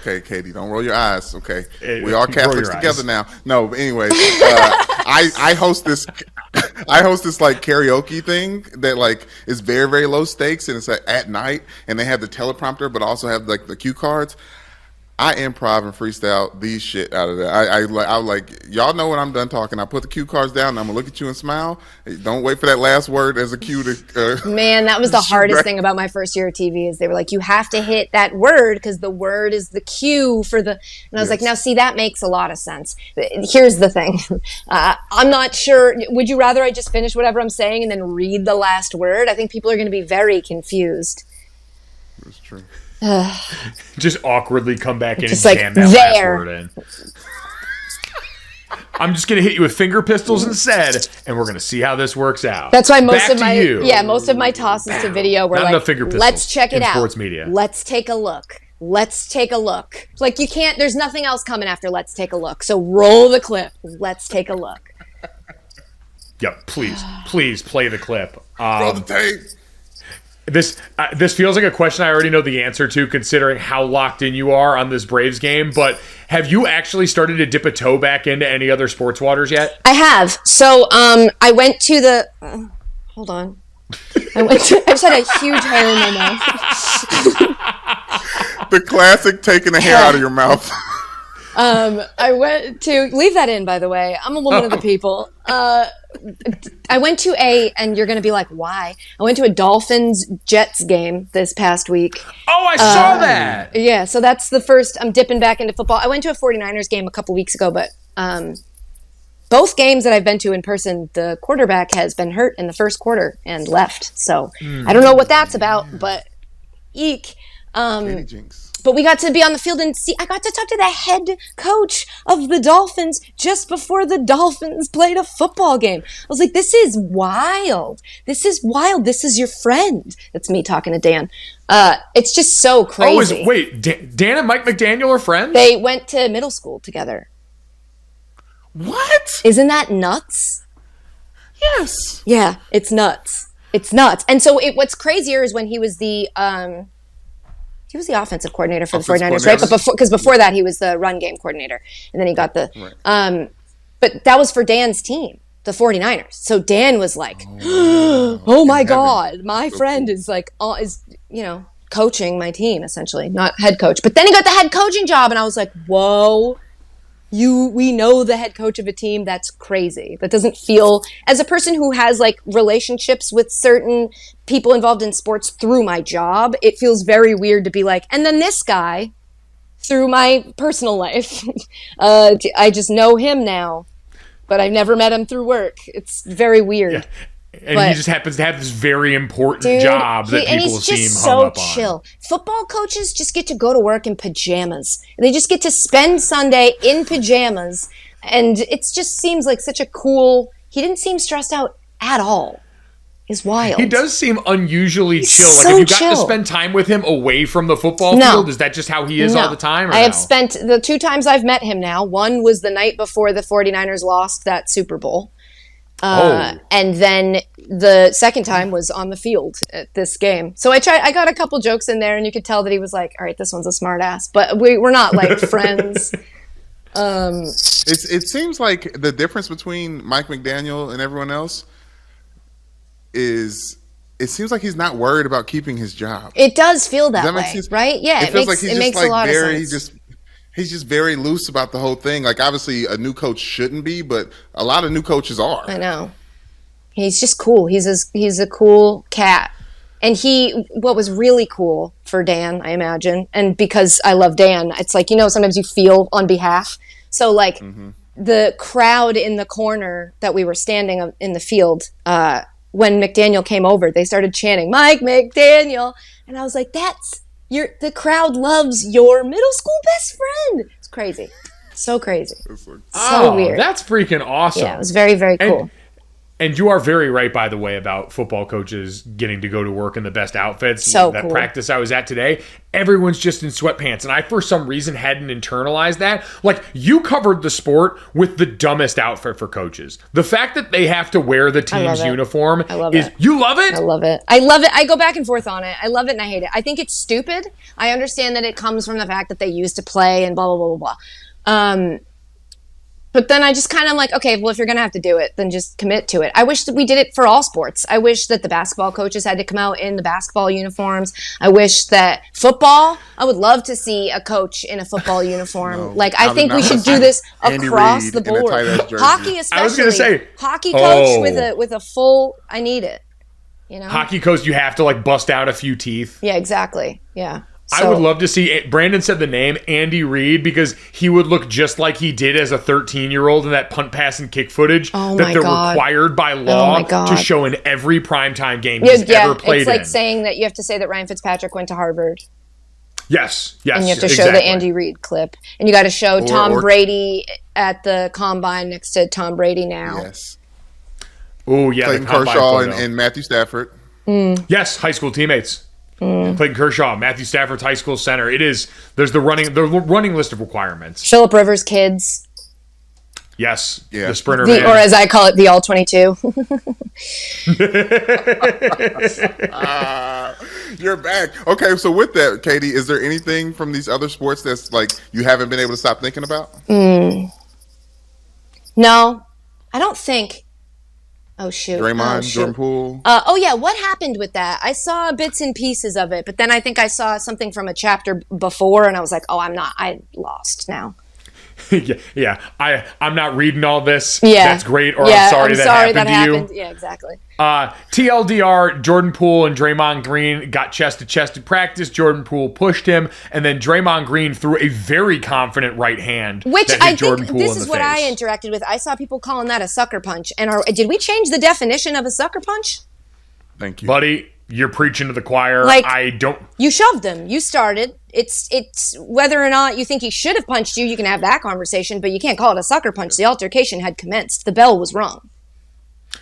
Katie, don't roll your eyes, okay? We are Catholics together now. No, but anyways, I host this like karaoke thing that like is very, very low stakes, and it's at night, and they have the teleprompter, but also have like the cue cards. I improv and freestyle these shit out of that. I like y'all know when I'm done talking. I put the cue cards down and I'm gonna look at you and smile. Don't wait for that last word as a cue to. Man, that was the hardest thing about my first year of TV is they were like, you have to hit that word because the word is the cue for the. And I was like, now see, that makes a lot of sense. Here's the thing, I'm not sure. Would you rather I just finish whatever I'm saying and then read the last word? I think people are going to be very confused. That's true. Just awkwardly come back in and just jam that last word in. I'm just going to hit you with finger pistols instead, and we're going to see how this works out. That's why most of my tosses to video were like, let's check it out. Sports media. Let's take a look. Let's take a look. Like you can't, there's nothing else coming after let's take a look. So roll the clip. Let's take a look. Yep, please play the clip. Roll the tape. This feels like a question I already know the answer to, considering how locked in you are on this Braves game. But have you actually started to dip a toe back into any other sports waters yet? I have. So I went to the. Hold on. I just had a huge hair in my mouth. The classic taking the hair out of your mouth. I went to leave that in. By the way, I'm a woman of the people. I went to and you're going to be like, why? I went to a Dolphins Jets game this past week. Oh, I saw that. Yeah, so that's the first. I'm dipping back into football. I went to a 49ers game a couple weeks ago, but both games that I've been to in person, the quarterback has been hurt in the first quarter and left. So I don't know what that's about, but eek. But we got to be on the field and I got to talk to the head coach of the Dolphins just before the Dolphins played a football game. I was like, this is wild. This is wild. This is your friend. That's me talking to Dan. It's just so crazy. Dan and Mike McDaniel are friends? They went to middle school together. What? Isn't that nuts? Yes. Yeah, it's nuts. It's nuts. And so what's crazier is when he was the He was the offensive coordinator for the Offensive 49ers, right? coordinator. But before that, he was the run game coordinator. And then he got the but that was for Dan's team, the 49ers. So Dan was like, oh my God, my friend is like, coaching my team, essentially, not head coach. But then he got the head coaching job, and I was like, whoa, we know the head coach of a team. That's crazy. That doesn't feel, as a person who has like relationships with certain people involved in sports through my job, it feels very weird to be like, and then this guy through my personal life. I just know him now, but I've never met him through work. It's very weird. Yeah. And he just happens to have this very important job that people seem hung up on. Chill. Football coaches just get to go to work in pajamas. They just get to spend Sunday in pajamas. And it just seems like such a cool... He didn't seem stressed out at all. It's wild. He does seem unusually chill. So have you got chill. to spend time with him away from the football field? Is that just how he is all the time? I have spent the 2 times I've met him now. One was the night before the 49ers lost that Super Bowl. And then the second time was on the field at this game. So I got a couple jokes in there, and you could tell that he was like, all right, this one's a smart ass. But we're not like friends. It seems like the difference between Mike McDaniel and everyone else is it seems like he's not worried about keeping his job. It does feel that way, sense? right? Yeah, it feels like it makes a lot of sense. He's just very loose about the whole thing. Like, obviously, a new coach shouldn't be, but a lot of new coaches are. I know. He's just cool. He's a cool cat. And what was really cool for Dan, I imagine, and because I love Dan, it's like, sometimes you feel on behalf. So, like, the crowd in the corner that we were standing in the field, when McDaniel came over, they started chanting, Mike McDaniel. And I was like, the crowd loves your middle school best friend. It's crazy. So crazy. So weird. That's freaking awesome. Yeah, it was very, very cool. And you are very right, by the way, about football coaches getting to go to work in the best outfits. So that cool. practice I was at today, everyone's just in sweatpants. And I, for some reason, hadn't internalized that. Like, you covered the sport with the dumbest outfit for coaches. The fact that they have to wear the team's uniform is... You love it? I love it. I love it. I go back and forth on it. I love it and I hate it. I think it's stupid. I understand that it comes from the fact that they used to play and blah, blah, blah, blah, blah. But then I just kind of like, okay, well, if you're going to have to do it, then just commit to it. I wish that we did it for all sports. I wish that the basketball coaches had to come out in the basketball uniforms. I wish that football, I would love to see a coach in a football uniform. I think we should do this across the board. Hockey especially. I was going to say. Hockey coach with a full, I need it. Hockey coach, you have to bust out a few teeth. Yeah, exactly. Yeah. I would love to see Brandon said the name Andy Reid because he would look just like he did as a 13-year-old in that punt, pass, and kick footage that they're required by law to show in every primetime game he's ever played in. It's like saying that you have to say that Ryan Fitzpatrick went to Harvard. Yes. And you have to show the Andy Reid clip. And you got to show Tom Brady at the combine next to Tom Brady now. Yes. Oh, yeah. Clayton Kershaw and Matthew Stafford. Yes, high school teammates. Clayton Kershaw, Matthew Stafford's high school center. There's the running list of requirements. Phillip Rivers' kids. Yes, the sprinter man. Or as I call it, the all-22. You're back. Okay, so with that, Katie, is there anything from these other sports that's you haven't been able to stop thinking about? No, I don't think. Oh, shoot. Draymond, Jordan Poole. What happened with that? I saw bits and pieces of it, but then I think I saw something from a chapter before, and I was like, I lost now. I'm not reading all this. Yeah. That's great, or I'm sorry that happened to you. Yeah, exactly. TLDR, Jordan Poole and Draymond Green got chest-to-chest at practice. Jordan Poole pushed him, and then Draymond Green threw a very confident right hand. Which that hit I Jordan think Poole this is what I interacted with. I saw people calling that a sucker punch. And did we change the definition of a sucker punch? Thank you. Buddy, you're preaching to the choir. You shoved him. You started. It's whether or not you think he should have punched you, you can have that conversation, but you can't call it a sucker punch. The altercation had commenced. The bell was rung.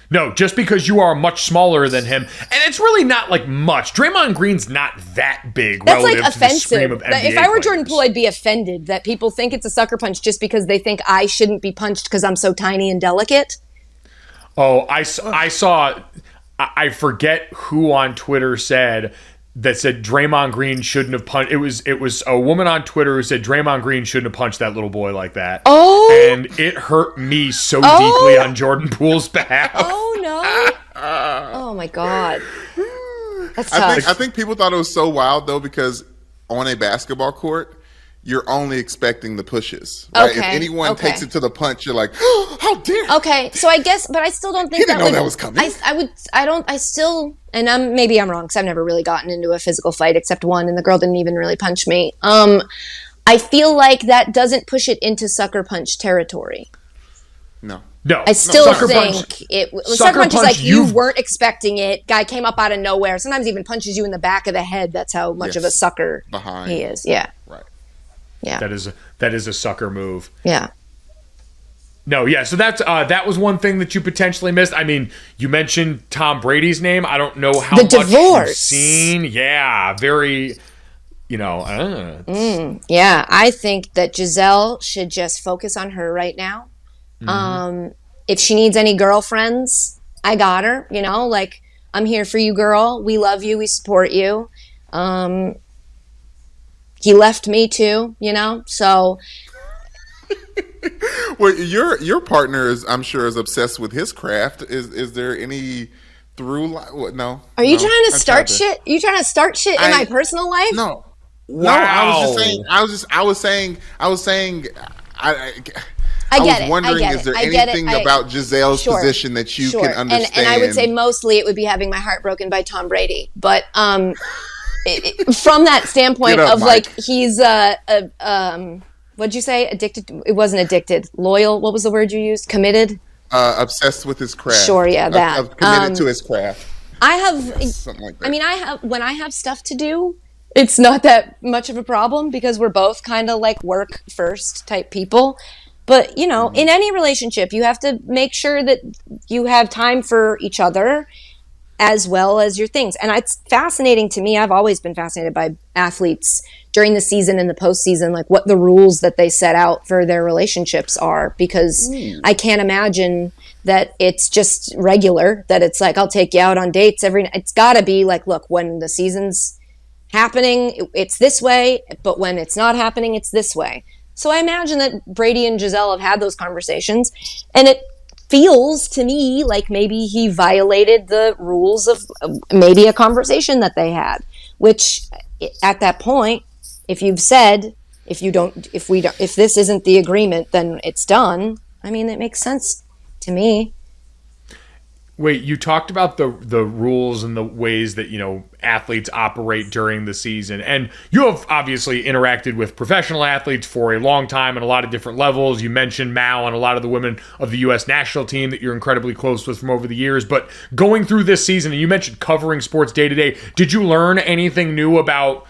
No, just because you are much smaller than him, and it's really not much. Draymond Green's not that big. That's relative offensive. To the stream of NBA if I were players. Jordan Poole, I'd be offended that people think it's a sucker punch just because they think I shouldn't be punched because I'm so tiny and delicate. Oh, I saw. I forget who on Twitter said that said Draymond Green shouldn't have punched. It was a woman on Twitter who said Draymond Green shouldn't have punched that little boy like that. Oh, and it hurt me so deeply on Jordan Poole's behalf. Oh no! Oh my God, that's tough. I think people thought it was so wild though because on a basketball court, you're only expecting the pushes. Right? Okay. If anyone takes it to the punch, you're like, oh, how dare! Okay, so I guess, but I still don't think He didn't know that was coming. I still, and maybe I'm wrong because I've never really gotten into a physical fight except one, and the girl didn't even really punch me. I feel like that doesn't push it into sucker punch territory. No. I still Sucker think punch. sucker punch is like you weren't expecting it. Guy came up out of nowhere. Sometimes even punches you in the back of the head. That's how much of a sucker he is. Yeah. Right. Yeah. That is a sucker move. Yeah. No, yeah. So that was one thing that you potentially missed. I mean, you mentioned Tom Brady's name. I don't know how the much divorce. you've seen. Yeah, very. Yeah, I think that Gisele should just focus on her right now. If she needs any girlfriends, I got her. Like, I'm here for you, girl. We love you. We support you. He left me too, so. Well, your partner is, I'm sure, is obsessed with his craft. Is there any through line? What? No. Are you trying to start shit? You trying to start shit in my personal life? No. Wow. No, I was saying. I was wondering, is there anything about Gisele's position that you can understand? And I would say mostly it would be having my heart broken by Tom Brady. But from that standpoint of Mike. Like he's what'd you say? Addicted? It wasn't addicted. Loyal? What was the word you used? Committed? Obsessed with his craft. Sure, yeah, that. Committed to his craft. I have something like that. I mean, when I have stuff to do, it's not that much of a problem because we're both kind of like work first type people. But, in any relationship, you have to make sure that you have time for each other as well as your things. And it's fascinating to me. I've always been fascinated by athletes during the season and the postseason, like what the rules that they set out for their relationships are, because I can't imagine that it's just regular, that it's like, I'll take you out on dates every night. It's got to be like, look, when the season's happening, it's this way, but when it's not happening, it's this way. So I imagine that Brady and Gisele have had those conversations, and it feels to me like maybe he violated the rules of maybe a conversation that they had, which at that point, if you've said, if this isn't the agreement, then it's done. I mean, it makes sense to me. Wait, you talked about the rules and the ways that, athletes operate during the season. And you have obviously interacted with professional athletes for a long time and a lot of different levels. You mentioned Mal and a lot of the women of the U.S. national team that you're incredibly close with from over the years. But going through this season, and you mentioned covering sports day to day, did you learn anything new about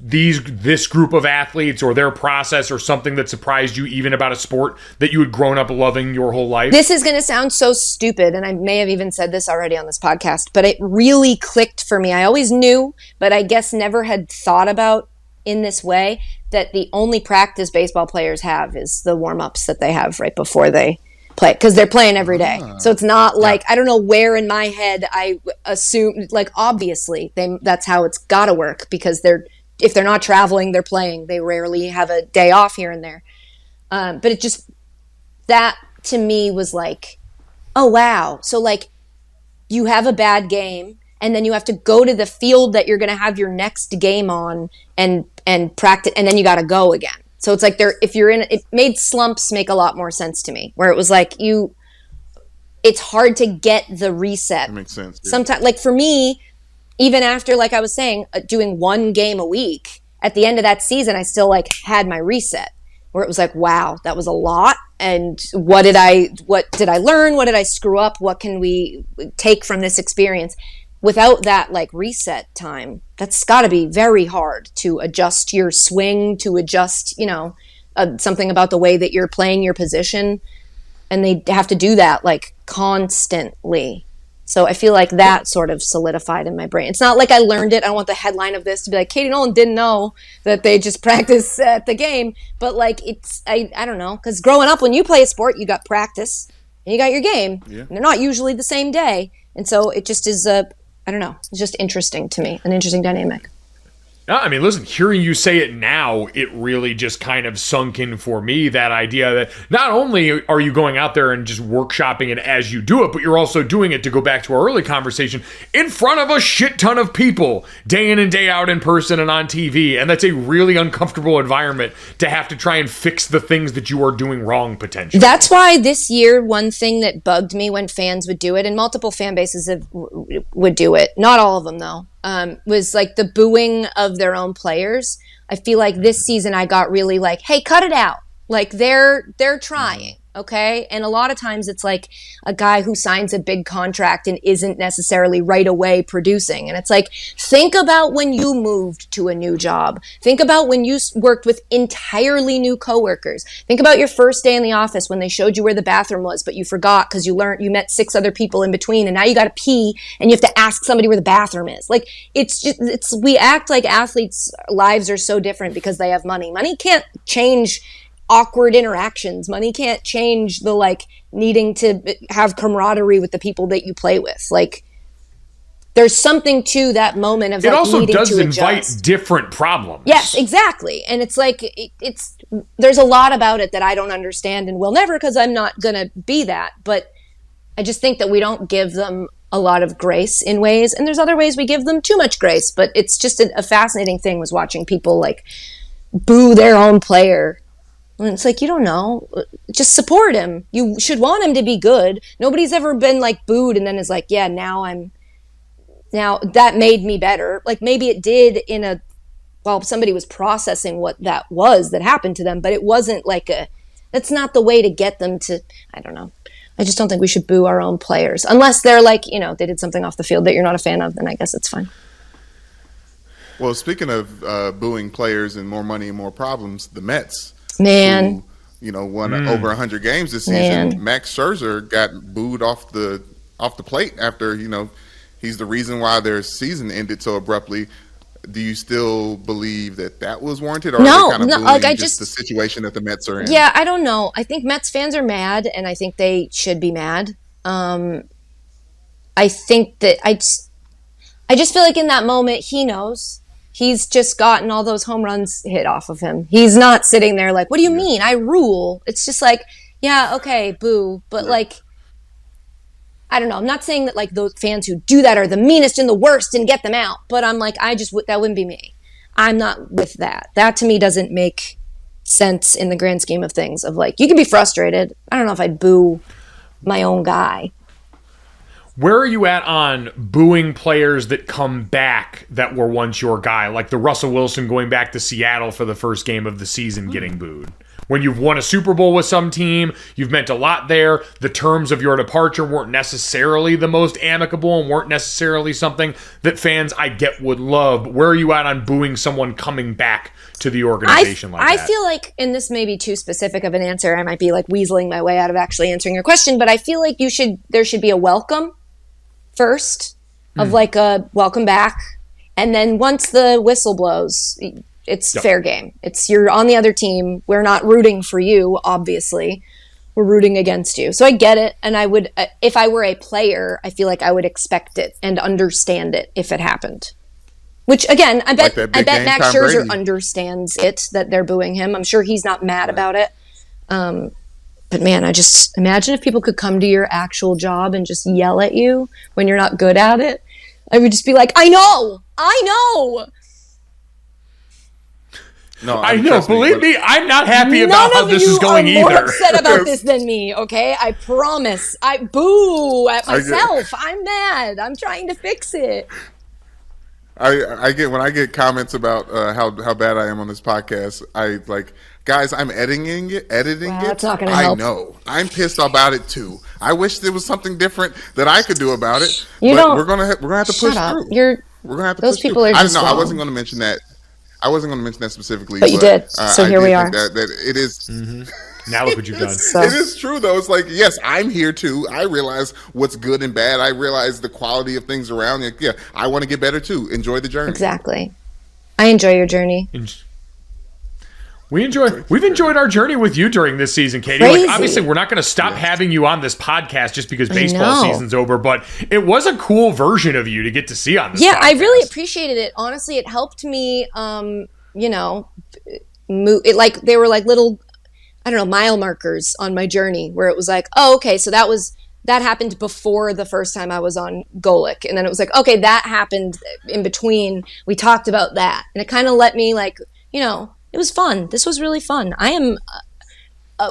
this group of athletes or their process or something that surprised you even about a sport that you had grown up loving your whole life? This is going to sound so stupid, and I may have even said this already on this podcast, but it really clicked for me. I always knew, but I guess never had thought about in this way, that the only practice baseball players have is the warm-ups that they have right before they play, because they're playing every day. So it's not like, I don't know where in my head I assume, like obviously that's how it's got to work, because if they're not traveling, they're playing. They rarely have a day off here and there. But it just, that to me was like, oh, wow. So like you have a bad game and then you have to go to the field that you're going to have your next game on and practice, and then you got to go again. So it's like it made slumps make a lot more sense to me, where it was like it's hard to get the reset. That makes sense. Yeah. Sometimes, like for me, even after, like I was saying, doing one game a week, at the end of that season, I still like had my reset, where it was like, wow, that was a lot. And what did I learn? What did I screw up? What can we take from this experience? Without that like reset time, that's got to be very hard to adjust your swing, to adjust, something about the way that you're playing your position. And they have to do that like constantly. So I feel like that sort of solidified in my brain. It's not like I learned it. I don't want the headline of this to be like, Katie Nolan didn't know that they just practice at the game. But like I don't know. Because growing up, when you play a sport, you got practice and you got your game. Yeah. And they're not usually the same day. And so it just is I don't know. It's just interesting to me, an interesting dynamic. I mean, listen, hearing you say it now, it really just kind of sunk in for me, that idea that not only are you going out there and just workshopping it as you do it, but you're also doing it, to go back to our early conversation, in front of a shit ton of people, day in and day out, in person and on TV. And that's a really uncomfortable environment to have to try and fix the things that you are doing wrong, potentially. That's why this year, one thing that bugged me when fans would do it, and multiple fan bases would do it, not all of them though, was like the booing of their own players. I feel like this season I got really like, hey, cut it out. Like they're trying, okay? And a lot of times it's like a guy who signs a big contract and isn't necessarily right away producing. And it's like, think about when you moved to a new job. Think about when you worked with entirely new coworkers. Think about your first day in the office when they showed you where the bathroom was, but you forgot because you met 6 other people in between, and now you got to pee and you have to ask somebody where the bathroom is. Like we act like athletes' lives are so different because they have money. Money can't change awkward interactions. Money can't change the like needing to have camaraderie with the people that you play with. Like there's something to that moment of it like also needing does to invite adjust. different problems. Yes, exactly. And it's like there's a lot about it that I don't understand and will never, because I'm not gonna be that. But I just think that we don't give them a lot of grace in ways, and there's other ways we give them too much grace. But it's just a fascinating thing was watching people like boo their own player. And it's like, you don't know. Just support him. You should want him to be good. Nobody's ever been like booed and then is like, yeah, now that made me better. Like maybe it did while somebody was processing what that was that happened to them, but it wasn't like that's not the way to get them to, I don't know. I just don't think we should boo our own players unless they're like, they did something off the field that you're not a fan of, then I guess it's fine. Well, speaking of booing players and more money and more problems, the Mets, man, who, won over 100 games this season. Max Scherzer got booed off the plate after he's the reason why their season ended so abruptly. Do you still believe that was warranted, or no, are they kind of like just the situation that the Mets are in? Yeah, I don't know. I think Mets fans are mad, and I think they should be mad. I think that I just feel like in that moment he knows. He's just gotten all those home runs hit off of him. He's not sitting there like, what do you mean? I rule. It's just like, yeah, okay, boo. But like, I don't know. I'm not saying that like those fans who do that are the meanest and the worst and get them out. But I'm like, that wouldn't be me. I'm not with that. That to me doesn't make sense in the grand scheme of things of like, you can be frustrated. I don't know if I'd boo my own guy. Where are you at on booing players that come back that were once your guy? Like the Russell Wilson going back to Seattle for the first game of the season getting booed. When you've won a Super Bowl with some team, you've meant a lot there. The terms of your departure weren't necessarily the most amicable and weren't necessarily something that fans, I get, would love. But where are you at on booing someone coming back to the organization like that? I feel like, and this may be too specific of an answer, I might be like weaseling my way out of actually answering your question, but I feel like there should be a welcome first of like a welcome back, and then once the whistle blows, it's fair game. You're on the other team. We're not rooting for you, obviously. We're rooting against you. So I get it, and I would, if I were a player, I feel like I would expect it and understand it if it happened. Which again, I bet Max Scherzer understands it that they're booing him. I'm sure he's not mad about it. But man, I just imagine if people could come to your actual job and just yell at you when you're not good at it. I would just be like, I know. No, I know. Believe me, I'm not happy about how this is going either. None of you are more upset about this than me, okay? I promise. I boo at myself. I'm mad. I'm trying to fix it. I get comments about how bad I am on this podcast. I like, guys, I'm editing it. That's not gonna help. I know. I'm pissed about it too. I wish there was something different that I could do about it. We're gonna have to push through. We're gonna have to those push people through. are just I wrong. wasn't gonna mention that. I wasn't going to mention that specifically, but you did. So here we are. That it is. Mm-hmm. Now look what you've done. It is true, though. It's like, yes, I'm here too. I realize what's good and bad. I realize the quality of things around. Like, yeah, I want to get better too. Enjoy the journey. Exactly. I enjoy your journey. We've enjoyed our journey with you during this season, Katie. Crazy. Like, obviously, we're not going to stop having you on this podcast just because baseball season's over, but it was a cool version of you to get to see on this podcast. I really appreciated it. Honestly, it helped me, move it. Like, they were like little, I don't know, mile markers on my journey where it was like, oh, okay, so that happened before the first time I was on Golic. And then it was like, okay, that happened in between. We talked about that. And it kind of let me it was fun. This was really fun. I am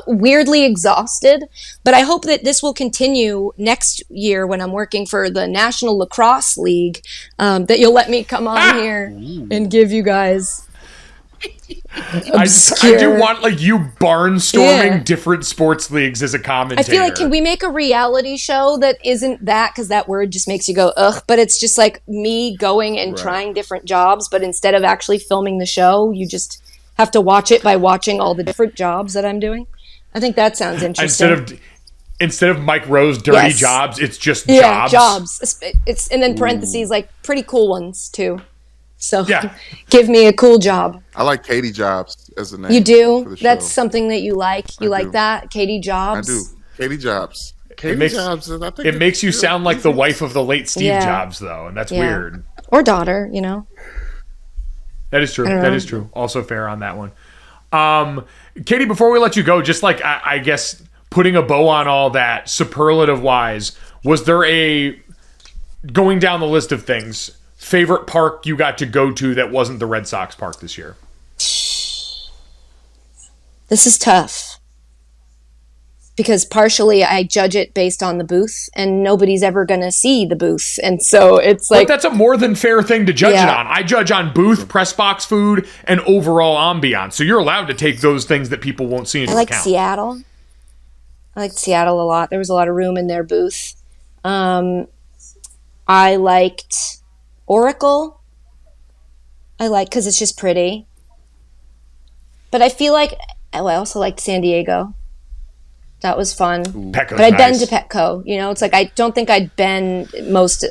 weirdly exhausted, but I hope that this will continue next year when I'm working for the National Lacrosse League, that you'll let me come on here and give you guys I do want you barnstorming different sports leagues as a commentator. I feel like, can we make a reality show that isn't that, because that word just makes you go ugh, but it's just like me going and trying different jobs, but instead of actually filming the show, you just have to watch it by watching all the different jobs that I'm doing. I think that sounds interesting. Instead of Mike Rowe's dirty jobs, it's just jobs. Yeah, jobs. It's and then parentheses like pretty cool ones too. So give me a cool job. I like Katie Jobs as a name. You do? That's something that you like? You like that? Katie Jobs? I do. Katie Jobs. It makes you sound like the wife of the late Steve Jobs, though, and that's weird. Or daughter, That is true. That is true. Also fair on that one. Katie, before we let you go, just like, I guess, putting a bow on all that, superlative-wise, was there going down the list of things, favorite park you got to go to that wasn't the Red Sox park this year? This is tough. Because partially I judge it based on the booth, and nobody's ever going to see the booth. And so it's like... But that's a more than fair thing to judge it on. I judge on booth, press box food, and overall ambiance. So you're allowed to take those things that people won't see into account. Seattle. I liked Seattle a lot. There was a lot of room in their booth. I liked Oracle. Because it's just pretty. But I feel like... I also liked San Diego. That was fun. Petco's but I'd nice. been to Petco. It's like, I don't think I'd been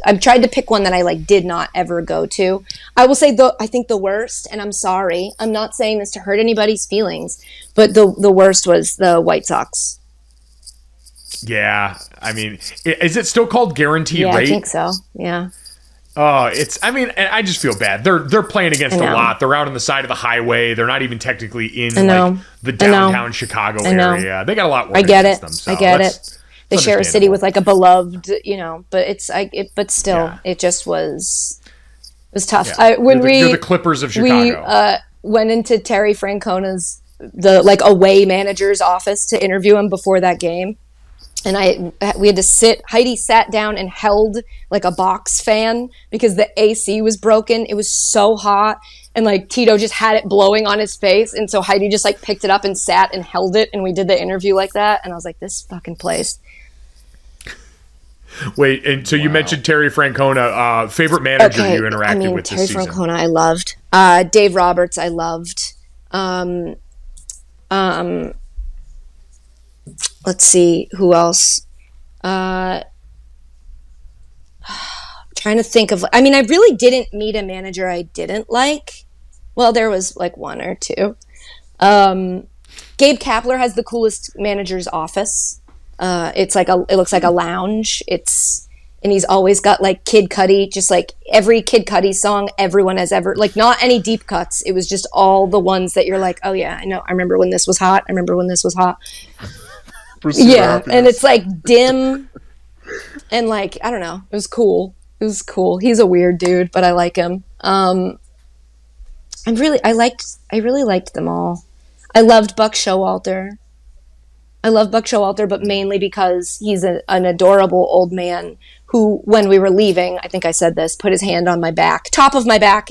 I've tried to pick one that I did not ever go to. I will say I think the worst, and I'm sorry, I'm not saying this to hurt anybody's feelings, but the worst was the White Sox. Yeah. I mean, is it still called guaranteed rate? Yeah, I think so. Yeah. Oh, I just feel bad. They're playing against a lot. They're out on the side of the highway. They're not even technically in the downtown Chicago area. They got a lot work against them. So I get it. They share a city with a beloved, but but still, it just was tough. Yeah. You're the Clippers of Chicago. We went into Terry Francona's away manager's office to interview him before that game. And we had to sit. Heidi sat down and held a box fan because the AC was broken. It was so hot, and Tito just had it blowing on his face, and so Heidi just picked it up and sat and held it, and we did the interview like that. And I was like, this fucking place. Wait, and so you mentioned Terry Francona, favorite manager you interacted with this season? Terry Francona, I loved. Dave Roberts, I loved. Let's see, who else? Trying to think of... I really didn't meet a manager I didn't like. Well, there was one or two. Gabe Kapler has the coolest manager's office. It looks like a lounge. And he's always got Kid Cudi, just every Kid Cudi song everyone has ever... not any deep cuts. It was just all the ones that you're oh yeah, I know. I remember when this was hot. I remember when this was hot. Yeah, and it's dim, and I don't know. It was cool. He's a weird dude, but I like him. I really liked them all. I loved Buck Showalter. But mainly because he's an adorable old man who, when we were leaving, I think I said this, put his hand on my back, top of my back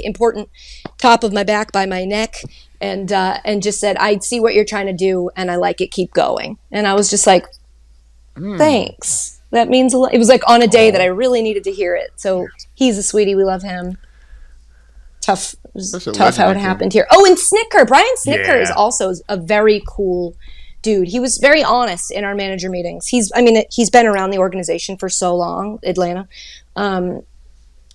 by my neck, and just said, "I see what you're trying to do, and I like it. Keep going." And I was just like, "Thanks. That means a lot." It was on a day that I really needed to hear it. So he's a sweetie. We love him. Tough how it happened here. Oh, and Brian Snicker is also a very cool dude. He was very honest in our manager meetings. He's been around the organization for so long, Atlanta.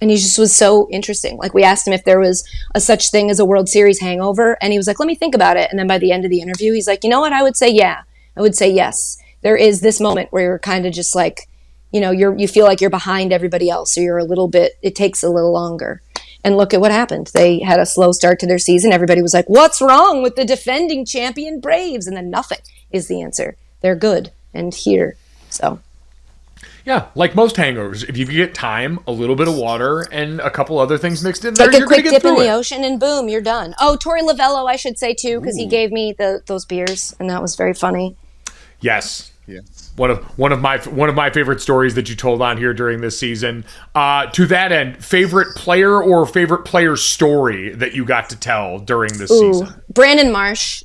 And he just was so interesting. Like, we asked him if there was a such thing as a World Series hangover, and he was like, let me think about it. And then by the end of the interview, he's like, you know what? I would say yeah. I would say yes. There is this moment where you're kind of just like, you know, you feel like you're behind everybody else, so you're a little bit, it takes a little longer. And look at what happened. They had a slow start to their season. Everybody was like, what's wrong with the defending champion Braves? And then nothing is the answer. They're good and here. So. Yeah, like most hangovers, if you get time, a little bit of water, and a couple other things mixed in there, take a you're going quick to get dip in through the it. ocean and boom, you're done. Oh, Torey Lavello, I should say too, because he gave me those beers, and that was very funny. Yes. Yes. One of my favorite stories that you told on here during this season. To that end, favorite player or favorite player story that you got to tell during this season? Brandon Marsh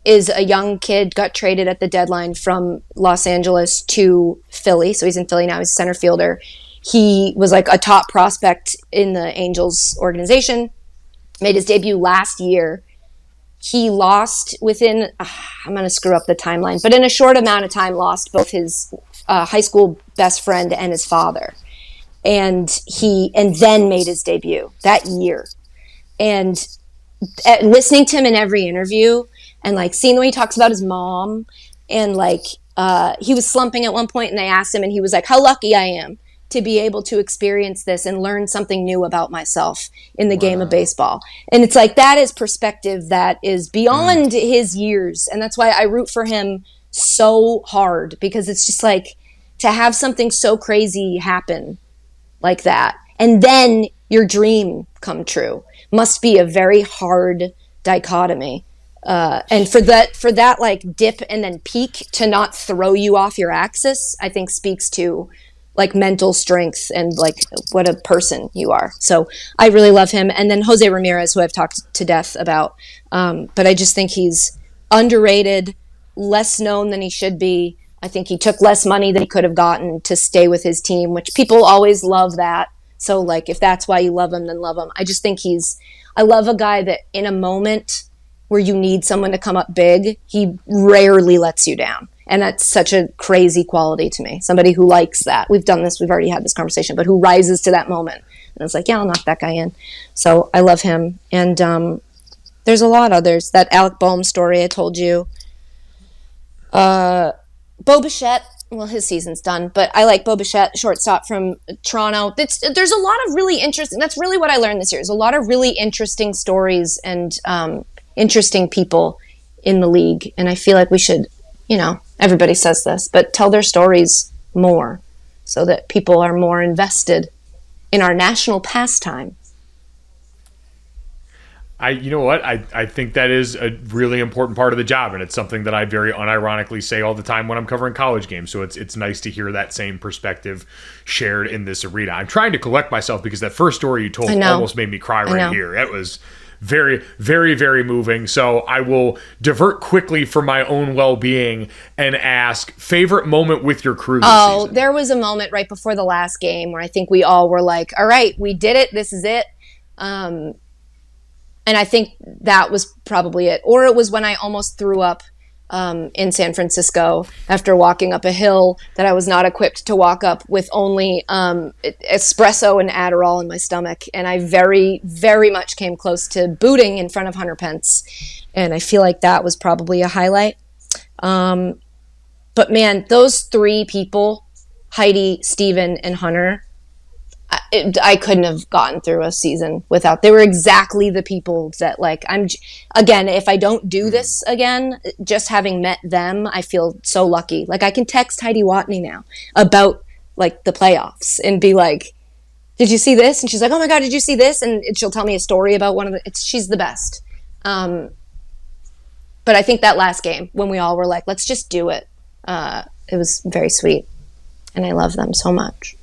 is a young kid, got traded at the deadline from Los Angeles to Philly. So he's in Philly now. He's a center fielder. He was like a top prospect in the Angels organization. Made his debut last year. He lost within, I'm going to screw up the timeline, but in a short amount of time, lost both his high school best friend and his father. And then made his debut that year. And listening to him in every interview and like seeing the way he talks about his mom, and like he was slumping at one point and they asked him and he was like, how lucky I am to be able to experience this and learn something new about myself in the game of baseball. And it's like, that is perspective that is beyond his years. And that's why I root for him so hard, because it's just like, to have something so crazy happen like that, and then your dream come true, must be a very hard dichotomy. And for that like dip and then peak to not throw you off your axis, I think speaks to like mental strength and like what a person you are. So I really love him. And then Jose Ramirez, who I've talked to death about. But I just think he's underrated, less known than he should be. I think he took less money than he could have gotten to stay with his team, which people always love that. So like, if that's why you love him, then love him. I just think I love a guy that in a moment where you need someone to come up big, he rarely lets you down. And that's such a crazy quality to me. Somebody who likes that. We've already had this conversation, but who rises to that moment. And it's like, yeah, I'll knock that guy in. So I love him. And there's a lot others. That Alec Boehm story I told you. Bo Bichette, well, his season's done, but I like Bo Bichette, shortstop from Toronto. There's a lot of really interesting, that's really what I learned this year. There's a lot of really interesting stories and interesting people in the league. And I feel like we should, everybody says this, but tell their stories more so that people are more invested in our national pastime. You know what? I think that is a really important part of the job, and it's something that I very unironically say all the time when I'm covering college games. So it's nice to hear that same perspective shared in this arena. I'm trying to collect myself because that first story you told almost made me cry right here. It was very, very, very moving. So I will divert quickly for my own well-being and ask, favorite moment with your crew this season? There was a moment right before the last game where I think we all were like, all right, we did it. This is it. And I think that was probably it. Or it was when I almost threw up in San Francisco after walking up a hill that I was not equipped to walk up with only espresso and Adderall in my stomach. And I very, very much came close to booting in front of Hunter Pence. And I feel like that was probably a highlight. But man, those three people, Heidi, Steven, and Hunter, I couldn't have gotten through a season without. They were exactly the people that like, again, if I don't do this again, just having met them, I feel so lucky. Like I can text Heidi Watney now about like the playoffs and be like, did you see this? And she's like, oh my God, did you see this? And she'll tell me a story about she's the best. But I think that last game when we all were like, let's just do it. It was very sweet. And I love them so much.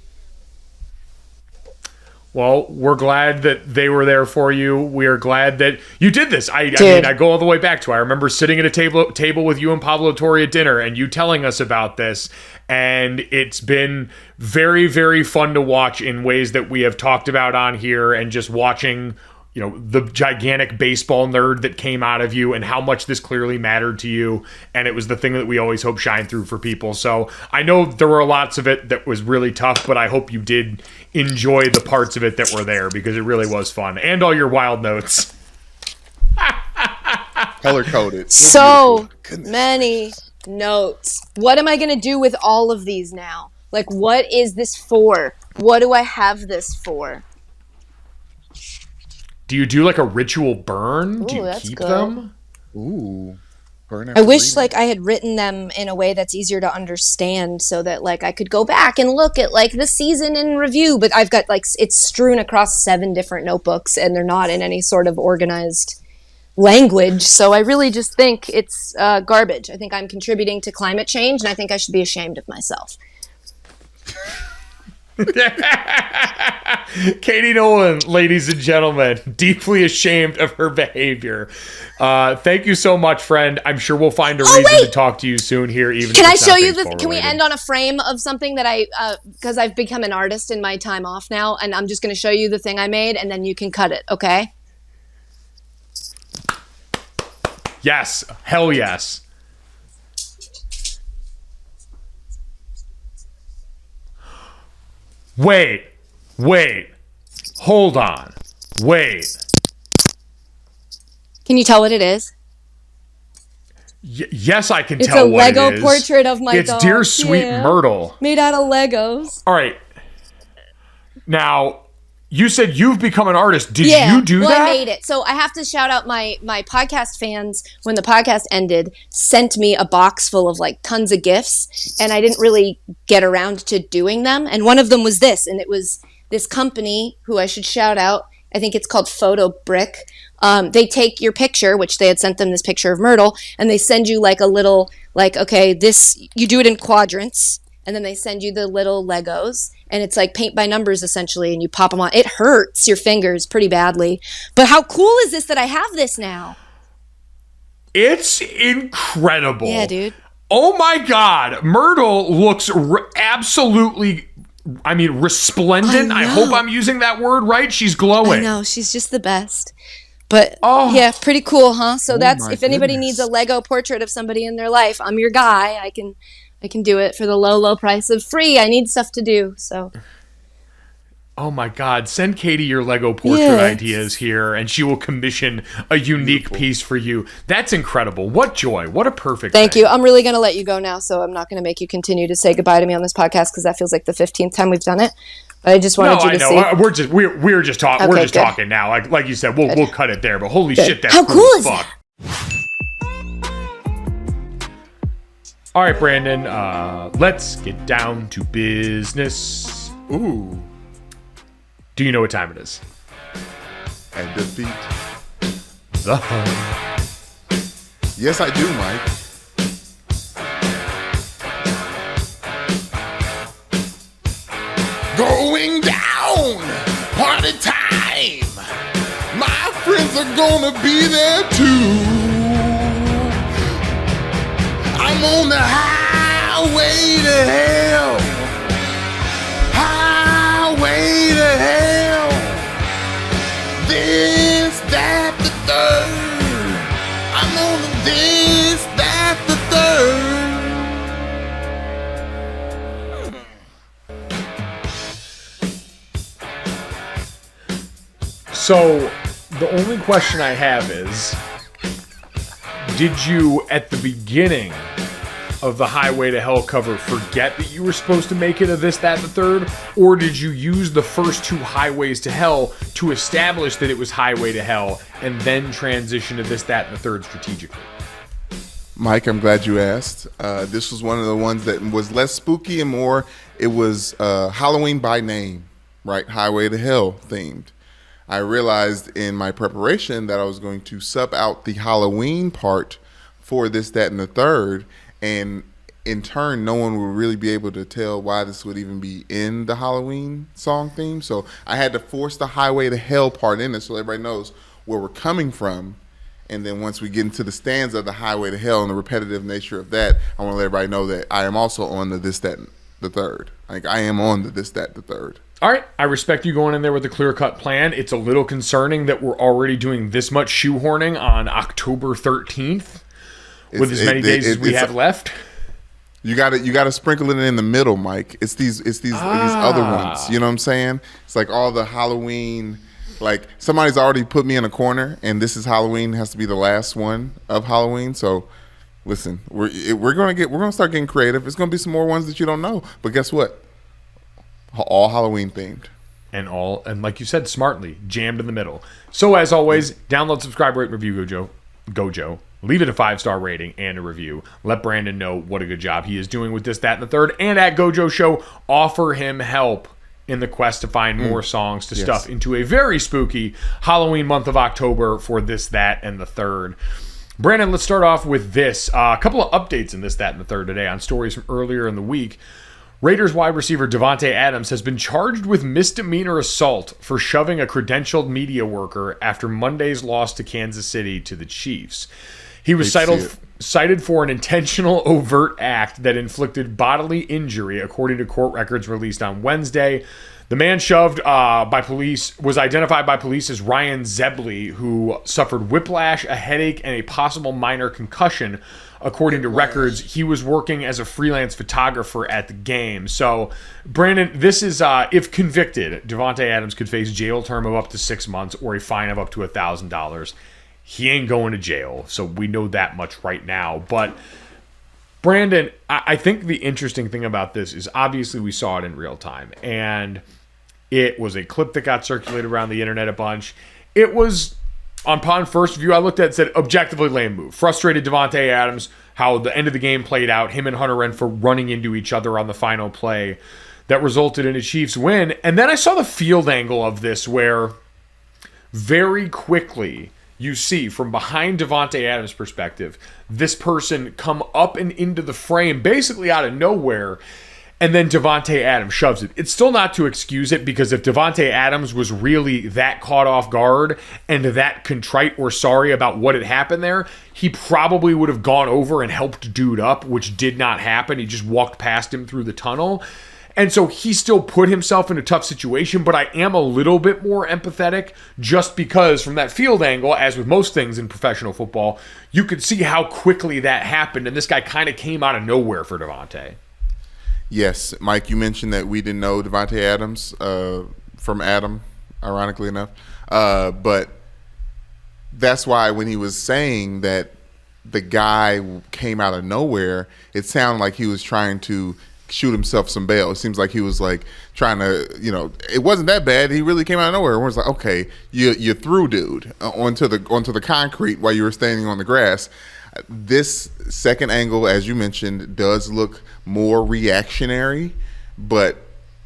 Well, we're glad that they were there for you. We are glad that you did this. I mean, I go all the way back to, I remember sitting at a table with you and Pablo Torre at dinner and you telling us about this. And it's been very, very fun to watch in ways that we have talked about on here, and just watching the gigantic baseball nerd that came out of you and how much this clearly mattered to you. And it was the thing that we always hope shine through for people. So I know there were lots of it that was really tough, but I hope you did enjoy the parts of it that were there, because it really was fun. And all your wild notes. Color-coded. So many notes. What am I going to do with all of these now? Like, what is this for? What do I have this for? Do you do like a ritual burn? Ooh, do you that's keep good. them? Ooh. Burn I after wish reading. like I had written them in a way that's easier to understand, so that like I could go back and look at like the season in review. But I've got like it's strewn across 7 different notebooks, and they're not in any sort of organized language. So I really just think it's garbage. I think I'm contributing to climate change, and I think I should be ashamed of myself. Katie Nolan, ladies and gentlemen, deeply ashamed of her behavior. Thank you so much, friend. I'm sure we'll find a reason to talk to you soon here. Even Can if I it's show not you baseball can we related. end on a frame of something that I because I've become an artist in my time off now, and I'm just going to show you the thing I made, and then you can cut it, okay? Yes, hell yes. Wait, hold on, wait. Can you tell what it is? Yes, I can It's tell a what Lego it is. portrait of my It's dog. Dear Sweet Yeah. Myrtle. Made out of Legos. All right. Now, you said you've become an artist. Did Yeah, you do well, that? I made it. So I have to shout out my podcast fans. When the podcast ended, sent me a box full of like tons of gifts, and I didn't really get around to doing them. And one of them was this, and it was this company who I should shout out. I think it's called Photo Brick. They take your picture, which they had sent them this picture of Myrtle, and they send you like a little, like, okay, this, you do it in quadrants, and then they send you the little Legos, and it's like paint by numbers essentially, and you pop them on. It hurts your fingers pretty badly. But how cool is this that I have this now? It's incredible. Yeah, dude. Oh my God. Myrtle looks absolutely, resplendent. I hope I'm using that word right. She's glowing. I know, she's just the best. But Oh. yeah, pretty cool, huh? So that's, my if anybody goodness. needs a Lego portrait of somebody in their life, I'm your guy. I can do it for the low price of free. I need stuff to do, so. Oh my God. Send Katie your Lego portrait Yeah. ideas here, and she will commission a unique piece for you. That's incredible. What joy. What a perfect Thank thing. you. I'm really going to let you go now, so I'm not going to make you continue to say goodbye to me on this podcast, because that feels like the 15th time we've done it. But I just wanted No, you I to know. see. We're just talking. Okay, We're just good. talking now. Like you said, we'll cut it there. But holy shit, that's How cool is fuck. All right, Brandon. Let's get down to business. Ooh. Do you know what time it is? At the beat. The home. Yes, I do, Mike. Going down, party time. My friends are gonna be there too. I'm on the highway to hell. Highway to hell. This, that, the third. I'm on the this, that, the third. So the only question I have is, did you at the beginning of the Highway to Hell cover forget that you were supposed to make it a this, that, the third? Or did you use the first 2 highways to hell to establish that it was Highway to Hell and then transition to this, that, and the third strategically? Mike, I'm glad you asked. This was one of the ones that was less spooky and more, it was Halloween by name, right? Highway to Hell themed. I realized in my preparation that I was going to sub out the Halloween part for this, that, and the third. And in turn, no one would really be able to tell why this would even be in the Halloween song theme. So I had to force the Highway to Hell part in it so everybody knows where we're coming from. And then once we get into the stanza of the Highway to Hell and the repetitive nature of that, I want to let everybody know that I am also on the this, that, and the third. Like, I am on the this, that, the third. All right, I respect you going in there with a clear-cut plan. It's a little concerning that we're already doing this much shoehorning on October 13th with as many days as we have left. You got to sprinkle it in the middle, Mike. It's these other ones. You know what I'm saying? It's like all the Halloween. Like, somebody's already put me in a corner, and this is Halloween. Has to be the last one of Halloween. So, listen, we're gonna start getting creative. It's gonna be some more ones that you don't know. But guess what? All Halloween themed. And like you said, smartly, jammed in the middle. So as always, download, subscribe, rate, review GoJo. Leave it a 5-star rating and a review. Let Brandon know what a good job he is doing with this, that, and the third. And at GoJo Show, offer him help in the quest to find more songs to stuff into a very spooky Halloween month of October for this, that, and the third. Brandon, let's start off with this. A couple of updates in this, that, and the third today on stories from earlier in the week. Raiders wide receiver Davante Adams has been charged with misdemeanor assault for shoving a credentialed media worker after Monday's loss to Kansas City to the Chiefs. He was cited for an intentional overt act that inflicted bodily injury, according to court records released on Wednesday. The man shoved was identified by police as Ryan Zebley, who suffered whiplash, a headache, and a possible minor concussion. According to records, he was working as a freelance photographer at the game. So, Brandon, this is, if convicted, Davante Adams could face jail term of up to 6 months or a fine of up to $1,000. He ain't going to jail, so we know that much right now. But, Brandon, I think the interesting thing about this is obviously we saw it in real time. And it was a clip that got circulated around the internet a bunch. It was... Upon first view, I looked at it and said, objectively lame move. Frustrated Davante Adams, how the end of the game played out, him and Hunter Renfrow running into each other on the final play that resulted in a Chiefs win. And then I saw the field angle of this where very quickly you see from behind Davante Adams' perspective, this person come up and into the frame basically out of nowhere. And then Davante Adams shoves it. It's still not to excuse it, because if Davante Adams was really that caught off guard and that contrite or sorry about what had happened there, he probably would have gone over and helped dude up, which did not happen. He just walked past him through the tunnel. And so he still put himself in a tough situation, but I am a little bit more empathetic just because from that field angle, as with most things in professional football, you could see how quickly that happened. And this guy kind of came out of nowhere for Davante. Yes, Mike, you mentioned that we didn't know Davante Adams from Adam, ironically enough. But that's why when he was saying that the guy came out of nowhere, it sounded like he was trying to shoot himself some bail. It seems like he was like trying to, it wasn't that bad. He really came out of nowhere. It was like, okay, you threw dude onto the concrete while you were standing on the grass. This second angle, as you mentioned, does look more reactionary, but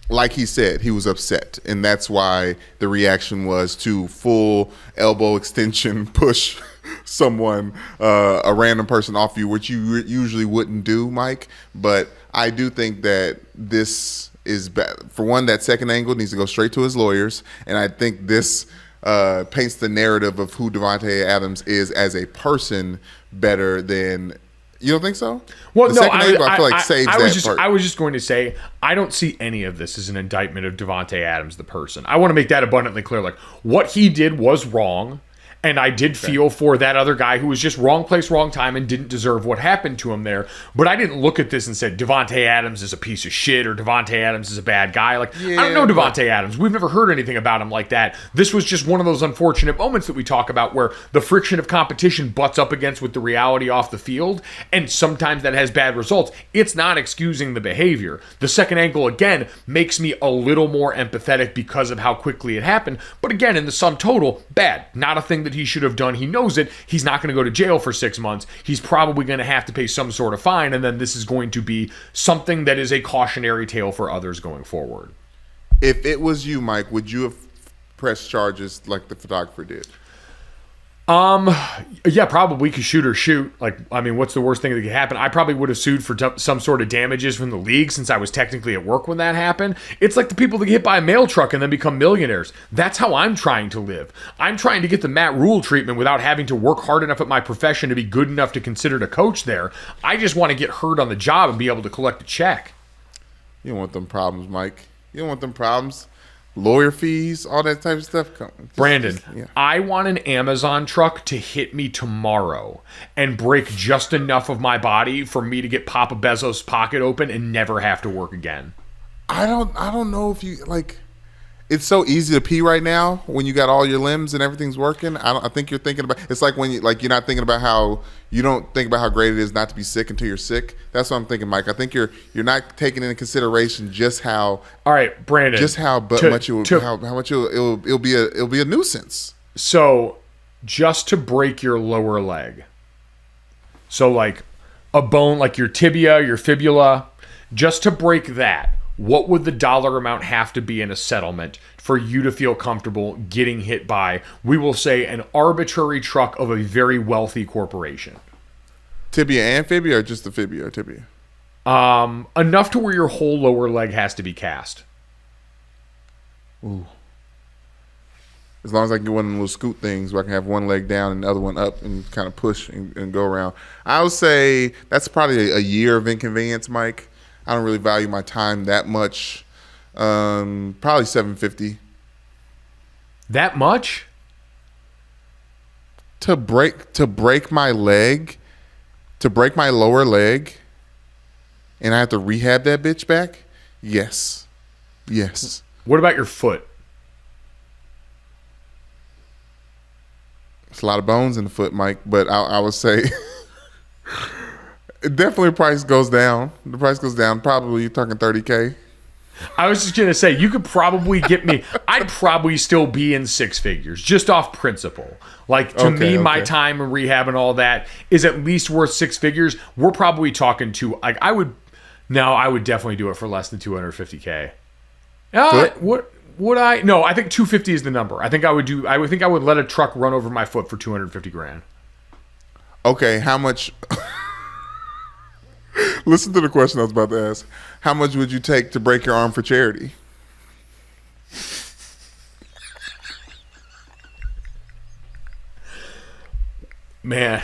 like he said, he was upset, and that's why the reaction was to full elbow extension push someone, a random person off you, which you usually wouldn't do, Mike. But I do think that this is bad. For one, that second angle needs to go straight to his lawyers, and I think this paints the narrative of who Davante Adams is as a person better than. You don't think so? Well, no, I feel like saves that part. I was just going to say, I don't see any of this as an indictment of Davante Adams, the person. I want to make that abundantly clear. Like, what he did was wrong, and I did feel for that other guy who was just wrong place, wrong time, and didn't deserve what happened to him there. But I didn't look at this and said, Davante Adams is a piece of shit, or Davante Adams is a bad guy. Like, I don't know Davante Adams. We've never heard anything about him like that. This was just one of those unfortunate moments that we talk about where the friction of competition butts up against with the reality off the field, and sometimes that has bad results. It's not excusing the behavior. The second angle, again, makes me a little more empathetic because of how quickly it happened. But again, in the sum total, bad. Not a thing that he should have done. He knows it. He's not going to go to jail for 6 months. He's probably going to have to pay some sort of fine, and then this is going to be something that is a cautionary tale for others going forward. If it was you, Mike, would you have pressed charges like the photographer did? Yeah, probably, because shoot or shoot. Like, I mean, what's the worst thing that could happen? I probably would have sued for some sort of damages from the league since I was technically at work when that happened. It's like the people that get hit by a mail truck and then become millionaires. That's how I'm trying to live. I'm trying to get the Matt Rule treatment without having to work hard enough at my profession to be good enough to consider to coach there. I just want to get hurt on the job and be able to collect a check. You don't want them problems, Mike. You don't want them problems. Lawyer fees, all that type of stuff. Brandon, I want an Amazon truck to hit me tomorrow and break just enough of my body for me to get Papa Bezos' pocket open and never have to work again. I don't know if you like. It's so easy to pee right now when you got all your limbs and everything's working. I think you're thinking about. It's like when you're not thinking about how you don't think about how great it is not to be sick until you're sick. That's what I'm thinking, Mike. I think you're not taking into consideration just how. All right, Brandon. Just how much it'll be a nuisance. So, just to break your lower leg. So like a bone, like your tibia, your fibula, just to break that. What would the dollar amount have to be in a settlement for you to feel comfortable getting hit by, we will say, an arbitrary truck of a very wealthy corporation? Tibia and fibia, or just the fibia or tibia? Enough to where your whole lower leg has to be cast. Ooh. As long as I can get one of them little scoot things where I can have one leg down and the other one up and kind of push and go around. I would say that's probably a year of inconvenience, Mike. I don't really value my time that much. Probably $750. That much? To break my leg, to break my lower leg, and I have to rehab that bitch back? Yes. What about your foot? There's a lot of bones in the foot, Mike, but I would say definitely the price goes down. The price goes down. Probably you're talking $30K. I was just going to say, you could probably get me, I'd probably still be in six figures, just off principle. Like, to me, my time in rehab and all that is at least worth six figures. We're probably talking to, like, I would definitely do it for less than $250K. Would I? No, I think 250 is the number. I think I would let a truck run over my foot for 250 grand. Okay, how much? Listen to the question I was about to ask. How much would you take to break your arm for charity? Man,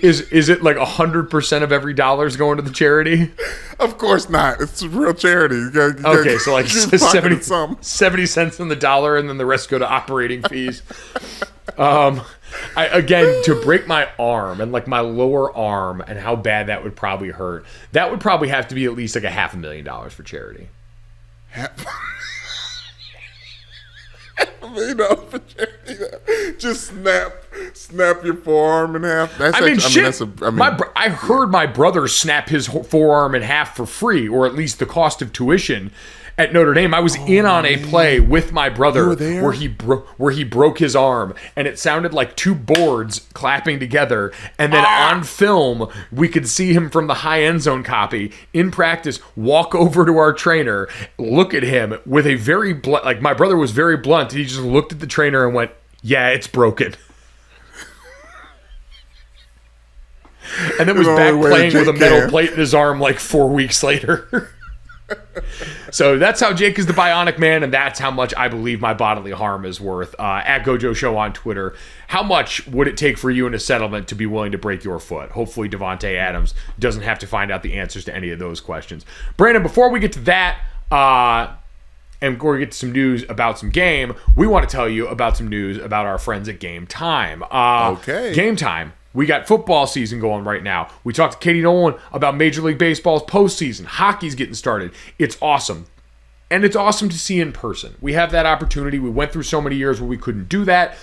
is it like 100% of every dollar is going to the charity? Of course not. It's a real charity. Okay, so like 70 cents on the dollar, and then the rest go to operating fees. Again, to break my arm and like my lower arm and how bad that would probably hurt, that would probably have to be at least like $500,000 for charity. $500,000 for charity. Just snap your forearm in half. I heard my brother snap his forearm in half for free, or at least the cost of tuition at Notre Dame. I was in on a play with my brother where he broke his arm, and it sounded like two boards clapping together. And then on film, we could see him from the high end zone copy in practice walk over to our trainer, look at him with a very like my brother was very blunt. He just looked at the trainer and went, "Yeah, it's broken." And then was back playing with a metal plate in his arm like 4 weeks later. So that's how Jake is the Bionic Man, and that's how much I believe my bodily harm is worth. At GoJo Show on Twitter. How much would it take for you in a settlement to be willing to break your foot? Hopefully Davante Adams doesn't have to find out the answers to any of those questions. Brandon, before we get to that, and before we get to some news about some game, we want to tell you about some news about our friends at Game Time. Game Time. We got football season going right now. We talked to Katie Nolan about Major League Baseball's postseason. Hockey's getting started. It's awesome. And it's awesome to see in person. We have that opportunity. We went through so many years where we couldn't do that.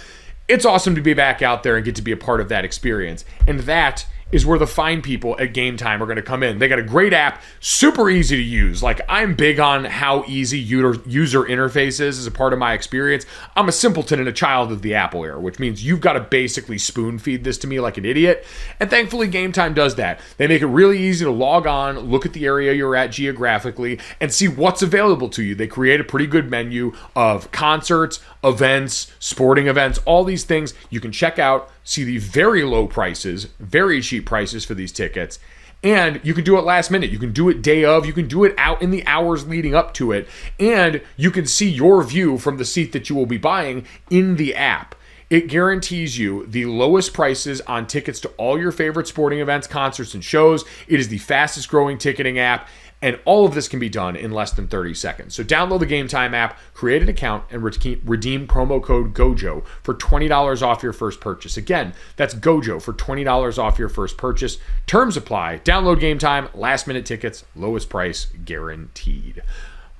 It's awesome to be back out there and get to be a part of that experience. And that is where the fine people at Game Time are going to come in. They got a great app, super easy to use. Like, I'm big on how easy user interface is as a part of my experience. I'm a simpleton and a child of the Apple era, which means you've got to basically spoon feed this to me like an idiot. And thankfully, Game Time does that. They make it really easy to log on, look at the area you're at geographically, and see what's available to you. They create a pretty good menu of concerts, events, sporting events, all these things you can check out, see the very low prices, very cheap prices for these tickets, and you can do it last minute. You can do it day of. You can do it out in the hours leading up to it, and you can see your view from the seat that you will be buying in the app. It guarantees you the lowest prices on tickets to all your favorite sporting events, concerts, and shows. It is the fastest growing ticketing app, and all of this can be done in less than 30 seconds. So download the Game Time app, create an account, and redeem promo code GOJO for $20 off your first purchase. Again, that's GOJO for $20 off your first purchase. Terms apply. Download Game Time, last minute tickets, lowest price guaranteed.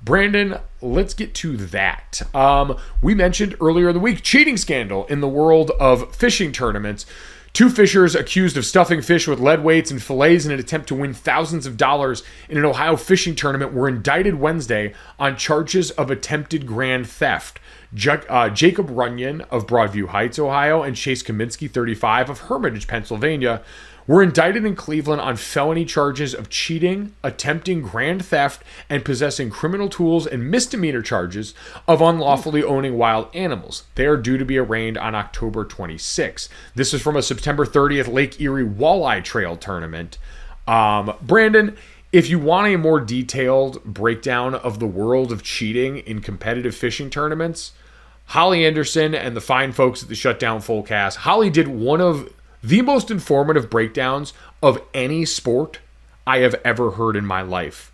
Brandon, let's get to that. We mentioned earlier in the week, cheating scandal in the world of fishing tournaments. 2 fishers accused of stuffing fish with lead weights and fillets in an attempt to win thousands of dollars in an Ohio fishing tournament were indicted Wednesday on charges of attempted grand theft. Jacob Runyon of Broadview Heights, Ohio, and Chase Kaminsky, 35, of Hermitage, Pennsylvania, were indicted in Cleveland on felony charges of cheating, attempting grand theft, and possessing criminal tools, and misdemeanor charges of unlawfully owning wild animals. They are due to be arraigned on October 26. This is from a September 30th Lake Erie Walleye Trail tournament. Brandon, if you want a more detailed breakdown of the world of cheating in competitive fishing tournaments, Holly Anderson and the fine folks at the Shutdown Fullcast, Holly did one of the most informative breakdowns of any sport I have ever heard in my life.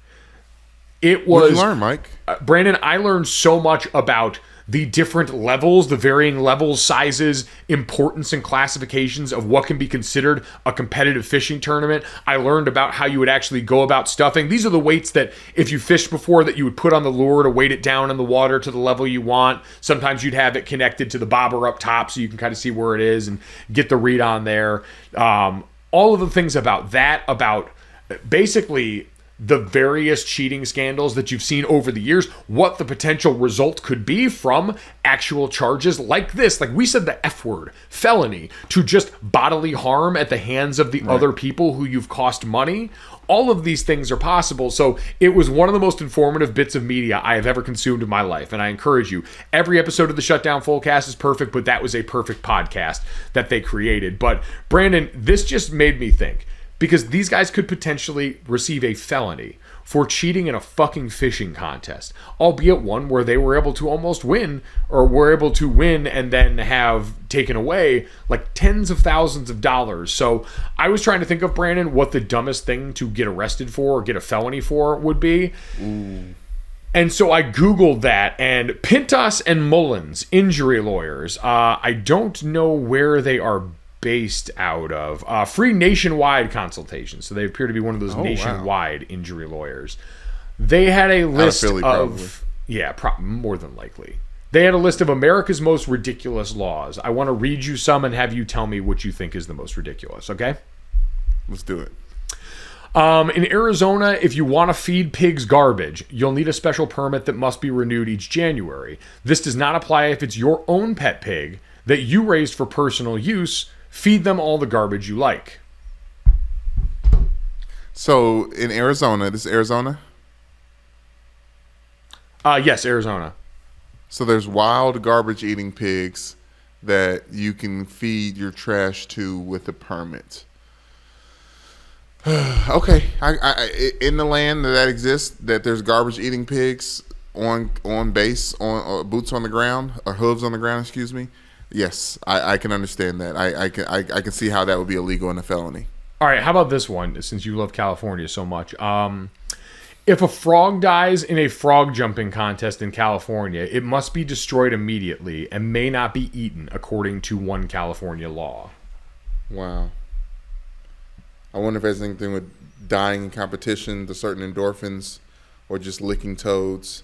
It was. What did you learn, Mike? Brandon, I learned so much about the different levels, the varying levels, sizes, importance, and classifications of what can be considered a competitive fishing tournament. I learned about how you would actually go about stuffing. These are the weights that if you fished before that you would put on the lure to weight it down in the water to the level you want. Sometimes you'd have it connected to the bobber up top so you can kind of see where it is and get the read on there. All of the things about that, about basically the various cheating scandals that you've seen over the years, what the potential result could be from actual charges like this. Like we said, the F word, felony, to just bodily harm at the hands of the other people who you've cost money. All of these things are possible. So it was one of the most informative bits of media I have ever consumed in my life. And I encourage you, every episode of the Shutdown Fullcast is perfect, but that was a perfect podcast that they created. But Brandon, this just made me think, because these guys could potentially receive a felony for cheating in a fucking fishing contest, albeit one where they were able to almost win, or were able to win and then have taken away like tens of thousands of dollars. So I was trying to think of, Brandon, what the dumbest thing to get arrested for or get a felony for would be. And so I Googled that, and Pintas and Mullins, injury lawyers. I don't know where they are based out of. Free nationwide consultations. So they appear to be one of those nationwide injury lawyers. They had a list Philly, of... Yeah, more than likely. They had a list of America's most ridiculous laws. I want to read you some and have you tell me what you think is the most ridiculous, okay? Let's do it. In Arizona, if you want to feed pigs garbage, you'll need a special permit that must be renewed each January. This does not apply if it's your own pet pig that you raised for personal use. Feed them all the garbage you like. So in Arizona, this is Arizona? Yes, Arizona. So there's wild garbage eating pigs that you can feed your trash to with a permit. Okay, I in the land that exists, that there's garbage eating pigs on base, on boots on the ground, or hooves on the ground, excuse me. Yes, I can understand that. I can see how that would be illegal and a felony. All right, how about this one, since you love California so much? If a frog dies in a frog jumping contest in California, it must be destroyed immediately and may not be eaten, according to one California law. Wow. I wonder if it has anything with dying in competition, the certain endorphins, or just licking toads.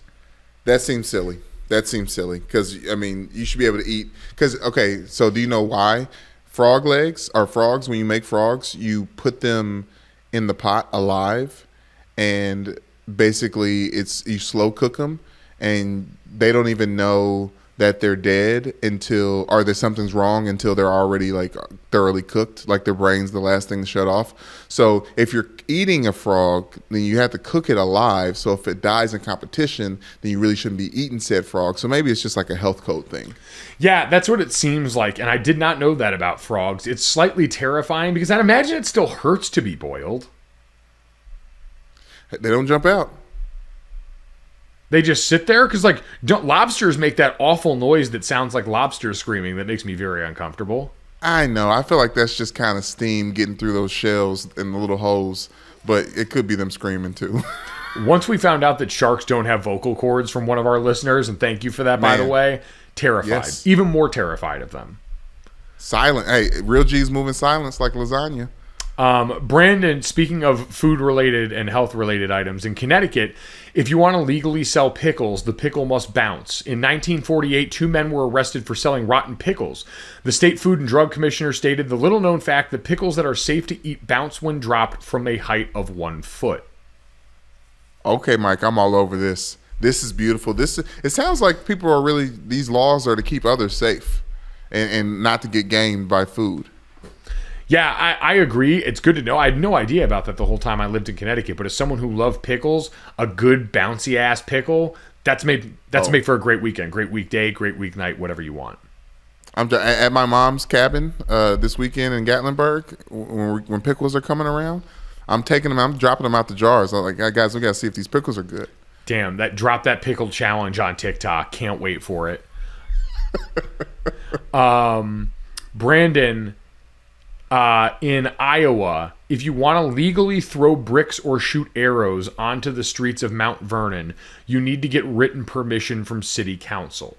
That seems silly. Because, I mean, you should be able to eat. Because, okay, so do you know why? Frog legs are frogs. When you make frogs, you put them in the pot alive, and basically you slow cook them, and they don't even know that they're dead or that something's wrong until they're already like thoroughly cooked, like their brain's the last thing to shut off. So if you're eating a frog, then you have to cook it alive. So if it dies in competition, then you really shouldn't be eating said frog. So maybe it's just like a health code thing. Yeah, that's what it seems like. And I did not know that about frogs. It's slightly terrifying because I'd imagine it still hurts to be boiled. They don't jump out. They just sit there? Because, like, lobsters make that awful noise that sounds like lobsters screaming that makes me very uncomfortable. I know. I feel like that's just kind of steam getting through those shells and the little holes, but it could be them screaming too. Once we found out that sharks don't have vocal cords from one of our listeners, and thank you for that, by the way, terrified. Yes. Even more terrified of them. Silent. Hey, real G's moving silence like lasagna. Brandon, speaking of food-related and health-related items, in Connecticut, if you want to legally sell pickles, the pickle must bounce. In 1948, 2 men were arrested for selling rotten pickles. The state food and drug commissioner stated the little-known fact that pickles that are safe to eat bounce when dropped from a height of 1 foot. Okay, Mike, I'm all over this. This is beautiful. It sounds like people are really, these laws are to keep others safe and not to get gamed by food. Yeah, I agree. It's good to know. I had no idea about that the whole time I lived in Connecticut. But as someone who loved pickles, a good bouncy ass pickle, that's made for a great weekend, great weekday, great weeknight, whatever you want. I'm at my mom's cabin this weekend in Gatlinburg when pickles are coming around. I'm taking them. I'm dropping them out the jars. I'm like, guys, we got to see if these pickles are good. Damn, drop that pickle challenge on TikTok. Can't wait for it. Brandon. In Iowa, if you want to legally throw bricks or shoot arrows onto the streets of Mount Vernon, you need to get written permission from city council.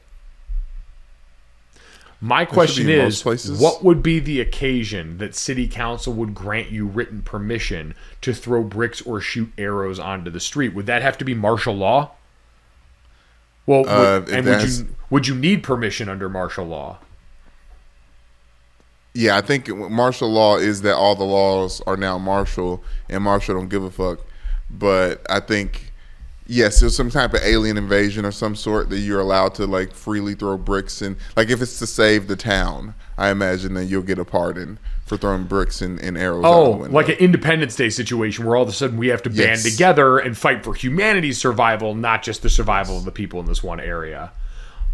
My question is, what would be the occasion that city council would grant you written permission to throw bricks or shoot arrows onto the street? Would that have to be martial law? Well, would you need permission under martial law? Yeah, I think martial law is that all the laws are now martial, and martial don't give a fuck. But I think, yes, there's some type of alien invasion or some sort that you're allowed to like freely throw bricks in. Like if it's to save the town, I imagine that you'll get a pardon for throwing bricks and arrows out the window. Like an Independence Day situation where all of a sudden we have to band together and fight for humanity's survival, not just the survival of the people in this one area.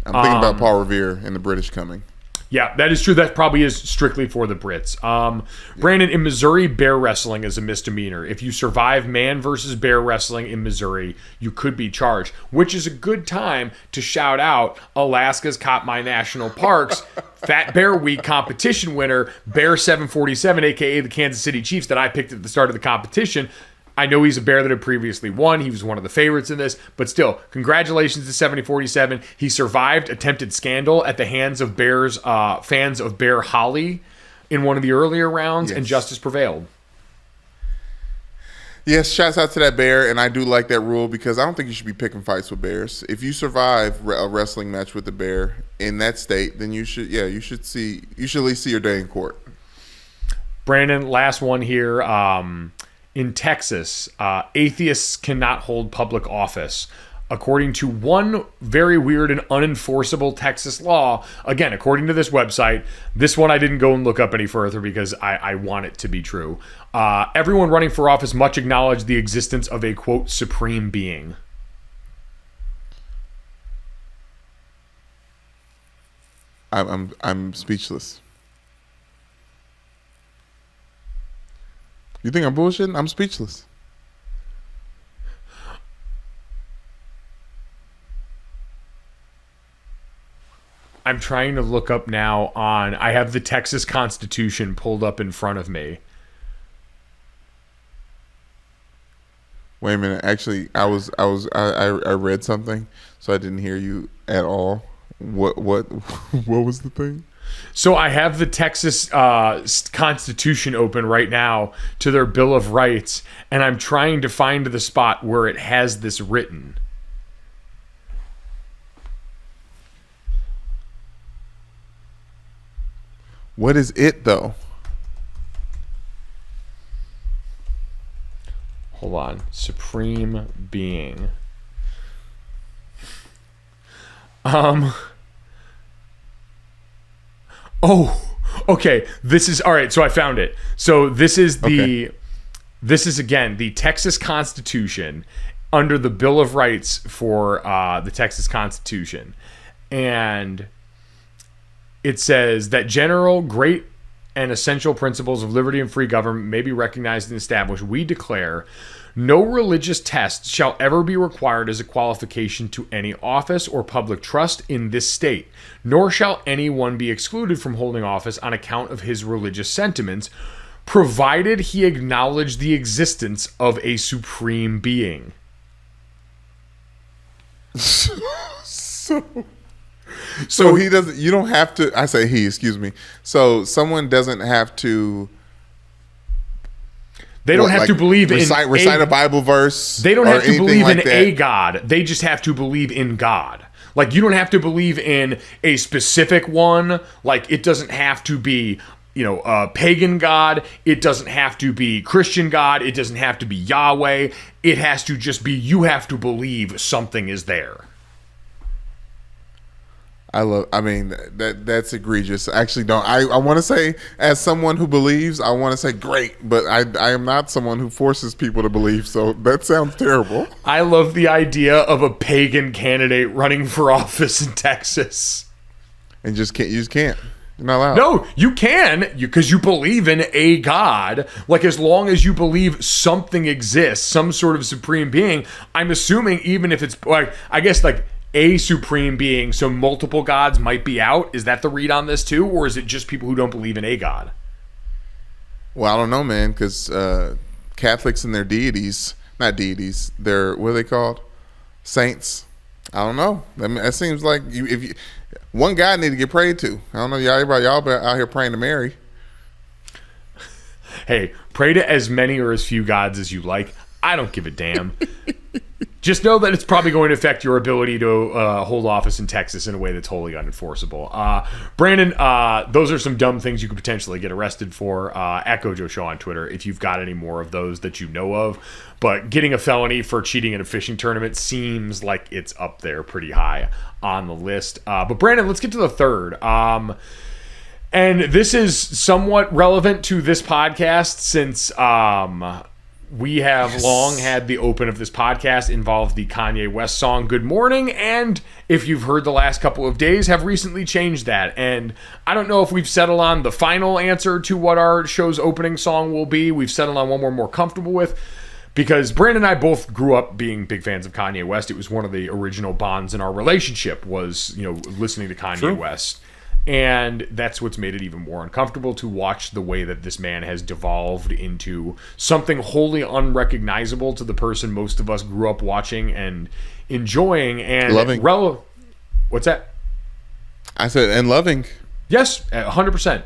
I'm thinking about Paul Revere and the British coming. Yeah, that is true. That probably is strictly for the Brits. Brandon, in Missouri, bear wrestling is a misdemeanor. If you survive man versus bear wrestling in Missouri, you could be charged, which is a good time to shout out Alaska's Katmai National Park's Fat Bear Week competition winner, Bear 747, a.k.a. the Kansas City Chiefs that I picked at the start of the competition. I know he's a bear that had previously won. He was one of the favorites in this. But still, congratulations to 7047. He survived attempted scandal at the hands of Bears fans of Bear Holly in one of the earlier rounds, and justice prevailed. Yes, shouts out to that bear, and I do like that rule because I don't think you should be picking fights with bears. If you survive a wrestling match with a bear in that state, then you should at least see your day in court. Brandon, last one here. In Texas, atheists cannot hold public office. According to one very weird and unenforceable Texas law, again, according to this website, this one I didn't go and look up any further because I want it to be true. Everyone running for office must acknowledge the existence of a, quote, supreme being. I'm speechless. You think I'm bullshitting? I'm speechless. I'm trying to look up now I have the Texas Constitution pulled up in front of me. Wait a minute. Actually, I read something, so I didn't hear you at all. What was the thing? So I have the Texas Constitution open right now to their Bill of Rights, and I'm trying to find the spot where it has this written. What is it, though? Hold on. Supreme being. Oh, okay. This is all right. So I found it. So this is again the Texas Constitution under the Bill of Rights for the Texas Constitution, and it says that general, great, and essential principles of liberty and free government may be recognized and established, we declare no religious test shall ever be required as a qualification to any office or public trust in this state, nor shall anyone be excluded from holding office on account of his religious sentiments, provided he acknowledge the existence of a supreme being. So he doesn't. You don't have to. I say he. Excuse me. So someone doesn't have to. They don't have to believe recite a Bible verse. They don't have to believe like in that. a God. They just have to believe in God. Like, you don't have to believe in a specific one. Like, it doesn't have to be, a pagan God. It doesn't have to be Christian God. It doesn't have to be Yahweh. It has to just be, you have to believe something is there. That's egregious. Actually, don't. I want to say, as someone who believes, I want to say great, but I am not someone who forces people to believe, so that sounds terrible. I love the idea of a pagan candidate running for office in Texas. And you just can't. You're not allowed. No, you can, because you believe in a God. Like, as long as you believe something exists, some sort of supreme being, I'm assuming even if it's, like, I guess, like, a supreme being, so multiple gods might be out. Is that the read on this too, or is it just people who don't believe in a God? Well, I don't know, man, because Catholics and their deities, not deities, they're, what are they called? Saints. I don't know. I mean, it seems like one guy need to get prayed to. I don't know, y'all out here praying to Mary. Hey, pray to as many or as few gods as you like. I don't give a damn. Just know that it's probably going to affect your ability to hold office in Texas in a way that's wholly unenforceable. Brandon, those are some dumb things you could potentially get arrested for. At GoJo Show on Twitter, if you've got any more of those that you know of. But getting a felony for cheating in a fishing tournament seems like it's up there pretty high on the list. But Brandon, let's get to the third. And this is somewhat relevant to this podcast since... we have long had the open of this podcast involve the Kanye West song Good Morning, and if you've heard the last couple of days, have recently changed that. And I don't know if we've settled on the final answer to what our show's opening song will be. We've settled on one we're more comfortable with, because Brandon and I both grew up being big fans of Kanye West. It was one of the original bonds in our relationship was, listening to Kanye West. And that's what's made it even more uncomfortable to watch the way that this man has devolved into something wholly unrecognizable to the person most of us grew up watching and enjoying and loving. What's that? I said, and loving. Yes, 100%.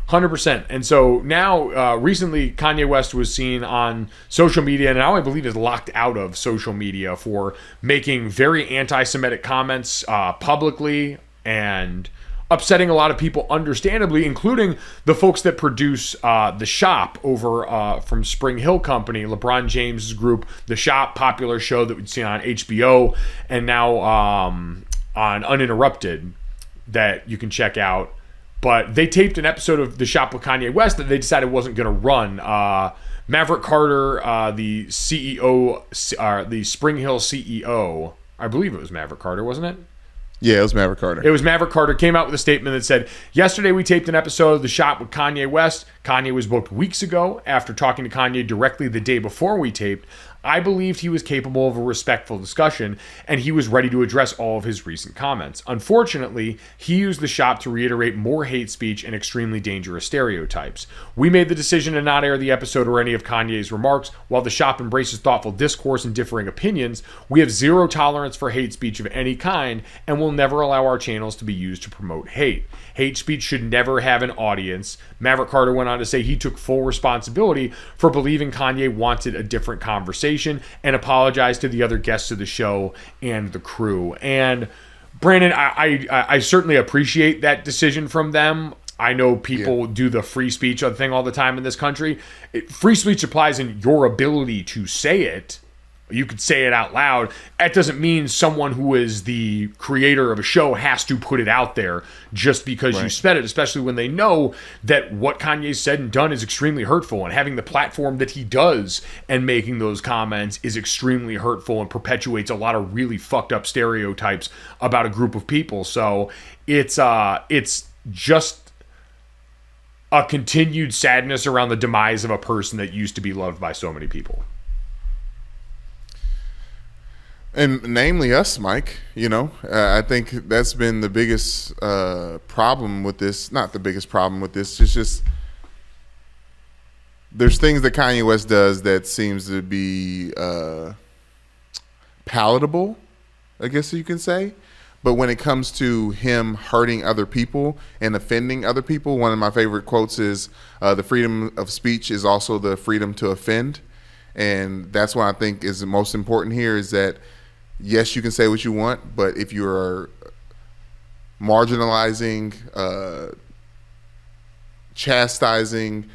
100%. And so now, recently, Kanye West was seen on social media, and now I believe is locked out of social media for making very anti-Semitic comments publicly and upsetting a lot of people, understandably, including the folks that produce The Shop over from Spring Hill Company, LeBron James' group, The Shop, popular show that we'd seen on HBO, and now on Uninterrupted that you can check out. But they taped an episode of The Shop with Kanye West that they decided wasn't going to run. Maverick Carter, the CEO, the Spring Hill CEO, I believe it was Maverick Carter, wasn't it? Yeah, it was Maverick Carter. It was Maverick Carter, came out with a statement that said, yesterday we taped an episode of The Shop with Kanye West. Kanye was booked weeks ago. After talking to Kanye directly the day before we taped, I believed he was capable of a respectful discussion, and he was ready to address all of his recent comments. Unfortunately, he used The Shop to reiterate more hate speech and extremely dangerous stereotypes. We made the decision to not air the episode or any of Kanye's remarks. While The Shop embraces thoughtful discourse and differing opinions, we have zero tolerance for hate speech of any kind and will never allow our channels to be used to promote hate. Hate speech should never have an audience. Maverick Carter went on to say he took full responsibility for believing Kanye wanted a different conversation and apologized to the other guests of the show and the crew. And Brandon, I certainly appreciate that decision from them. I know people do the free speech thing all the time in this country. Free speech applies in your ability to say it. You could say it out loud. That doesn't mean someone who is the creator of a show has to put it out there just because you said it, especially when they know that what Kanye said and done is extremely hurtful, and having the platform that he does and making those comments is extremely hurtful and perpetuates a lot of really fucked up stereotypes about a group of people. So it's just a continued sadness around the demise of a person that used to be loved by so many people. And namely us, Mike. I think that's been the biggest problem with this. Not the biggest problem with this. It's just there's things that Kanye West does that seems to be palatable, I guess you can say. But when it comes to him hurting other people and offending other people, one of my favorite quotes is, the freedom of speech is also the freedom to offend. And that's what I think is the most important here is that, yes, you can say what you want, but if you're marginalizing, chastising,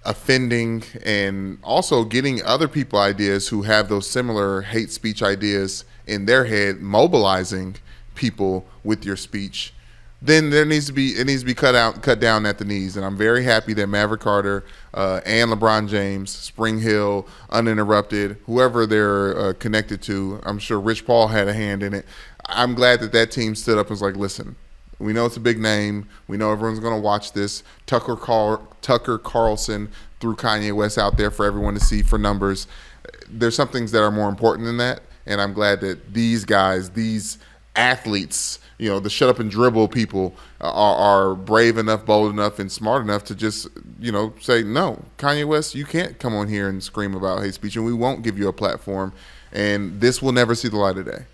offending, and also getting other people ideas who have those similar hate speech ideas in their head, mobilizing people with your speech, then it needs to be cut down at the knees. And I'm very happy that Maverick Carter and LeBron James, Spring Hill, Uninterrupted, whoever they're connected to, I'm sure Rich Paul had a hand in it. I'm glad that team stood up and was like, listen, we know it's a big name. We know everyone's going to watch this. Tucker Carlson threw Kanye West out there for everyone to see for numbers. There's some things that are more important than that. And I'm glad that these guys, these athletes, the shut up and dribble people are brave enough, bold enough, and smart enough to just, say, no, Kanye West, you can't come on here and scream about hate speech, and we won't give you a platform. And this will never see the light of day.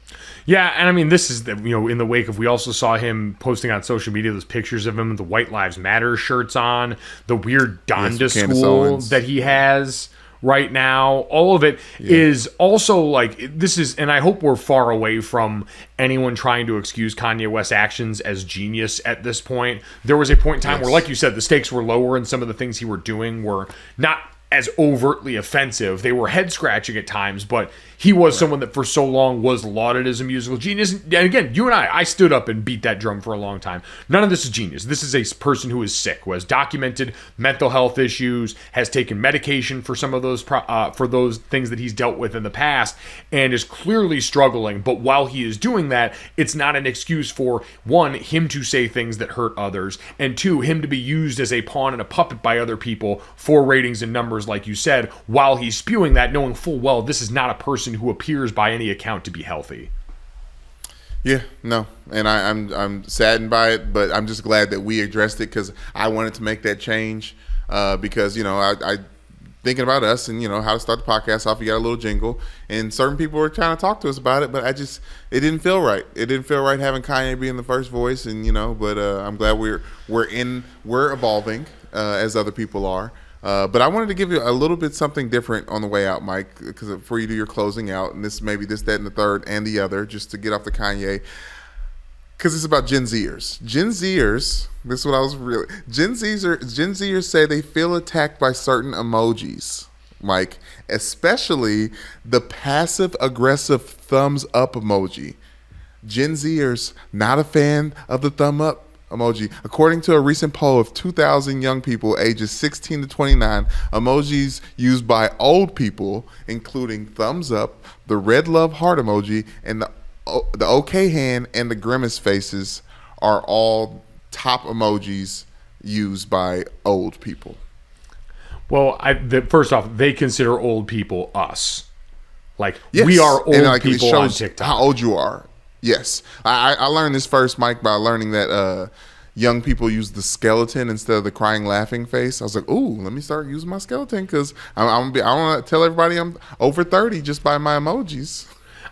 Yeah, and I mean, this is in the wake of, we also saw him posting on social media those pictures of him with the White Lives Matter shirts on, the weird Donda school that he has right now. All of it is also like, this is, and I hope we're far away from anyone trying to excuse Kanye West's actions as genius at this point. There was a point in time where, like you said, the stakes were lower and some of the things he were doing were not as overtly offensive. They were head scratching at times, but he was someone that for so long was lauded as a musical genius. And again, you and I stood up and beat that drum for a long time. None of this is genius. This is a person who is sick, who has documented mental health issues, has taken medication for some of those for those things that he's dealt with in the past, and is clearly struggling. But while he is doing that, it's not an excuse for, one, him to say things that hurt others, and two, him to be used as a pawn and a puppet by other people for ratings and numbers, like you said, while he's spewing that, knowing full well this is not a person who appears by any account to be healthy. Yeah, no, and I'm saddened by it, but I'm just glad that we addressed it because I wanted to make that change because, I thinking about us and, how to start the podcast off, you got a little jingle, and certain people were trying to talk to us about it, but it didn't feel right. It didn't feel right having Kanye being the first voice, and, but I'm glad we're evolving as other people are. But I wanted to give you a little bit something different on the way out, Mike, because before you do your closing out, and this, that, and the third, and the other, just to get off the Kanye, because it's about Gen Zers. Gen Zers, this is what I was really. Gen Zers say they feel attacked by certain emojis, Mike, especially the passive aggressive thumbs up emoji. Gen Zers not a fan of the thumb up emoji. According to a recent poll of 2,000 young people ages 16 to 29, emojis used by old people, including thumbs up, the red love heart emoji, and the okay hand and the grimace faces, are all top emojis used by old people. Well, first off, they consider old people us. Like, yes. We are old and people it shows on TikTok. How old you are. Yes. I learned this first, Mike, by learning that young people use the skeleton instead of the crying, laughing face. I was like, ooh, let me start using my skeleton because I want to tell everybody I'm over 30 just by my emojis.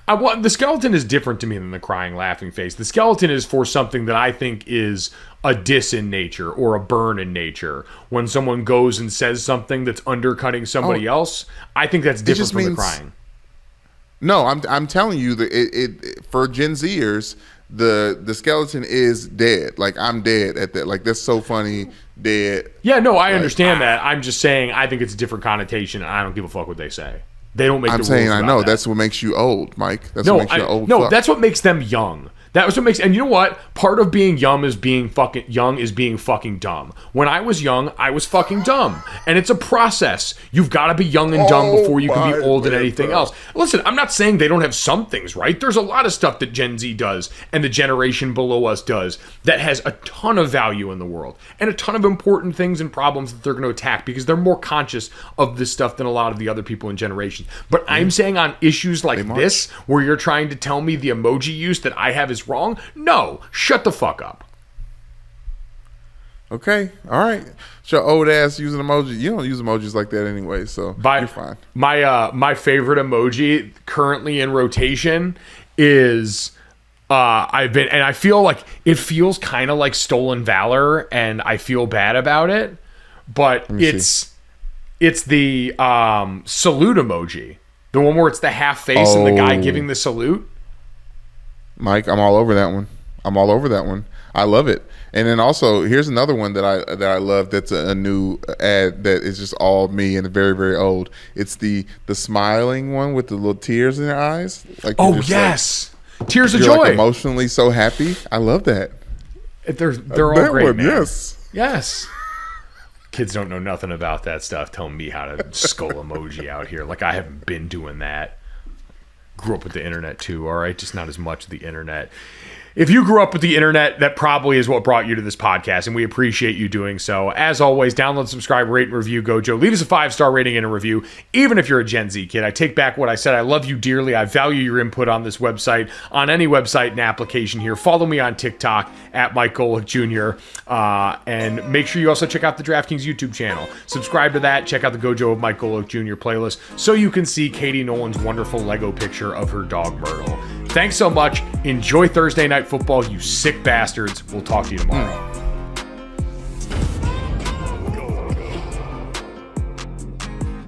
The skeleton is different to me than the crying, laughing face. The skeleton is for something that I think is a diss in nature or a burn in nature. When someone goes and says something that's undercutting somebody else, I think that's different from the crying. No, I'm telling you that it for Gen Zers, the skeleton is dead. Like, I'm dead at that. Like, that's so funny. Dead. Yeah, no, I understand that. I'm just saying I think it's a different connotation, and I don't give a fuck what they say. They don't make. I'm saying I know that's what makes you old, Mike. That's what makes you old. No, fuck. That's what makes them young. That was what makes, and you know what? Part of being young is being fucking dumb. When I was young, I was fucking dumb. And it's a process. You've got to be young and dumb before you can be old and anything else. Listen, I'm not saying they don't have some things, right? There's a lot of stuff that Gen Z does and the generation below us does that has a ton of value in the world and a ton of important things and problems that they're going to attack because they're more conscious of this stuff than a lot of the other people in generations. But I'm saying on issues like this, where you're trying to tell me the emoji use that I have is wrong, no, shut the fuck up. Okay, all right. Your old ass using emoji. You don't use emojis like that anyway, so you're fine. My favorite emoji currently in rotation is I feel like it feels kind of like stolen valor, and I feel bad about it, but it's the salute emoji, the one where it's the half face and the guy giving the salute. Mike, I'm all over that one. I love it. And then also, here's another one that I love. That's a new ad that is just all me and very, very old. It's the smiling one with the little tears in their eyes. Like yes, tears of you're joy. Like emotionally so happy. I love that. They're all great, one, man. Yes. Kids don't know nothing about that stuff. Telling me how to skull emoji out here. Like I haven't been doing that. Grew up with the internet too, all right? Just not as much of the internet. If you grew up with the internet, that probably is what brought you to this podcast, and we appreciate you doing so. As always, download, subscribe, rate, and review GoJo. Leave us a 5-star rating and a review, even if you're a Gen Z kid. I take back what I said. I love you dearly. I value your input on this website, on any website and application here. Follow me on TikTok at Mike Golick Jr., and make sure you also check out the DraftKings YouTube channel. Subscribe to that. Check out the GoJo of Mike Golick Jr. playlist so you can see Katie Nolan's wonderful Lego picture of her dog Myrtle. Thanks so much. Enjoy Thursday Night Football, you sick bastards. We'll talk to you tomorrow.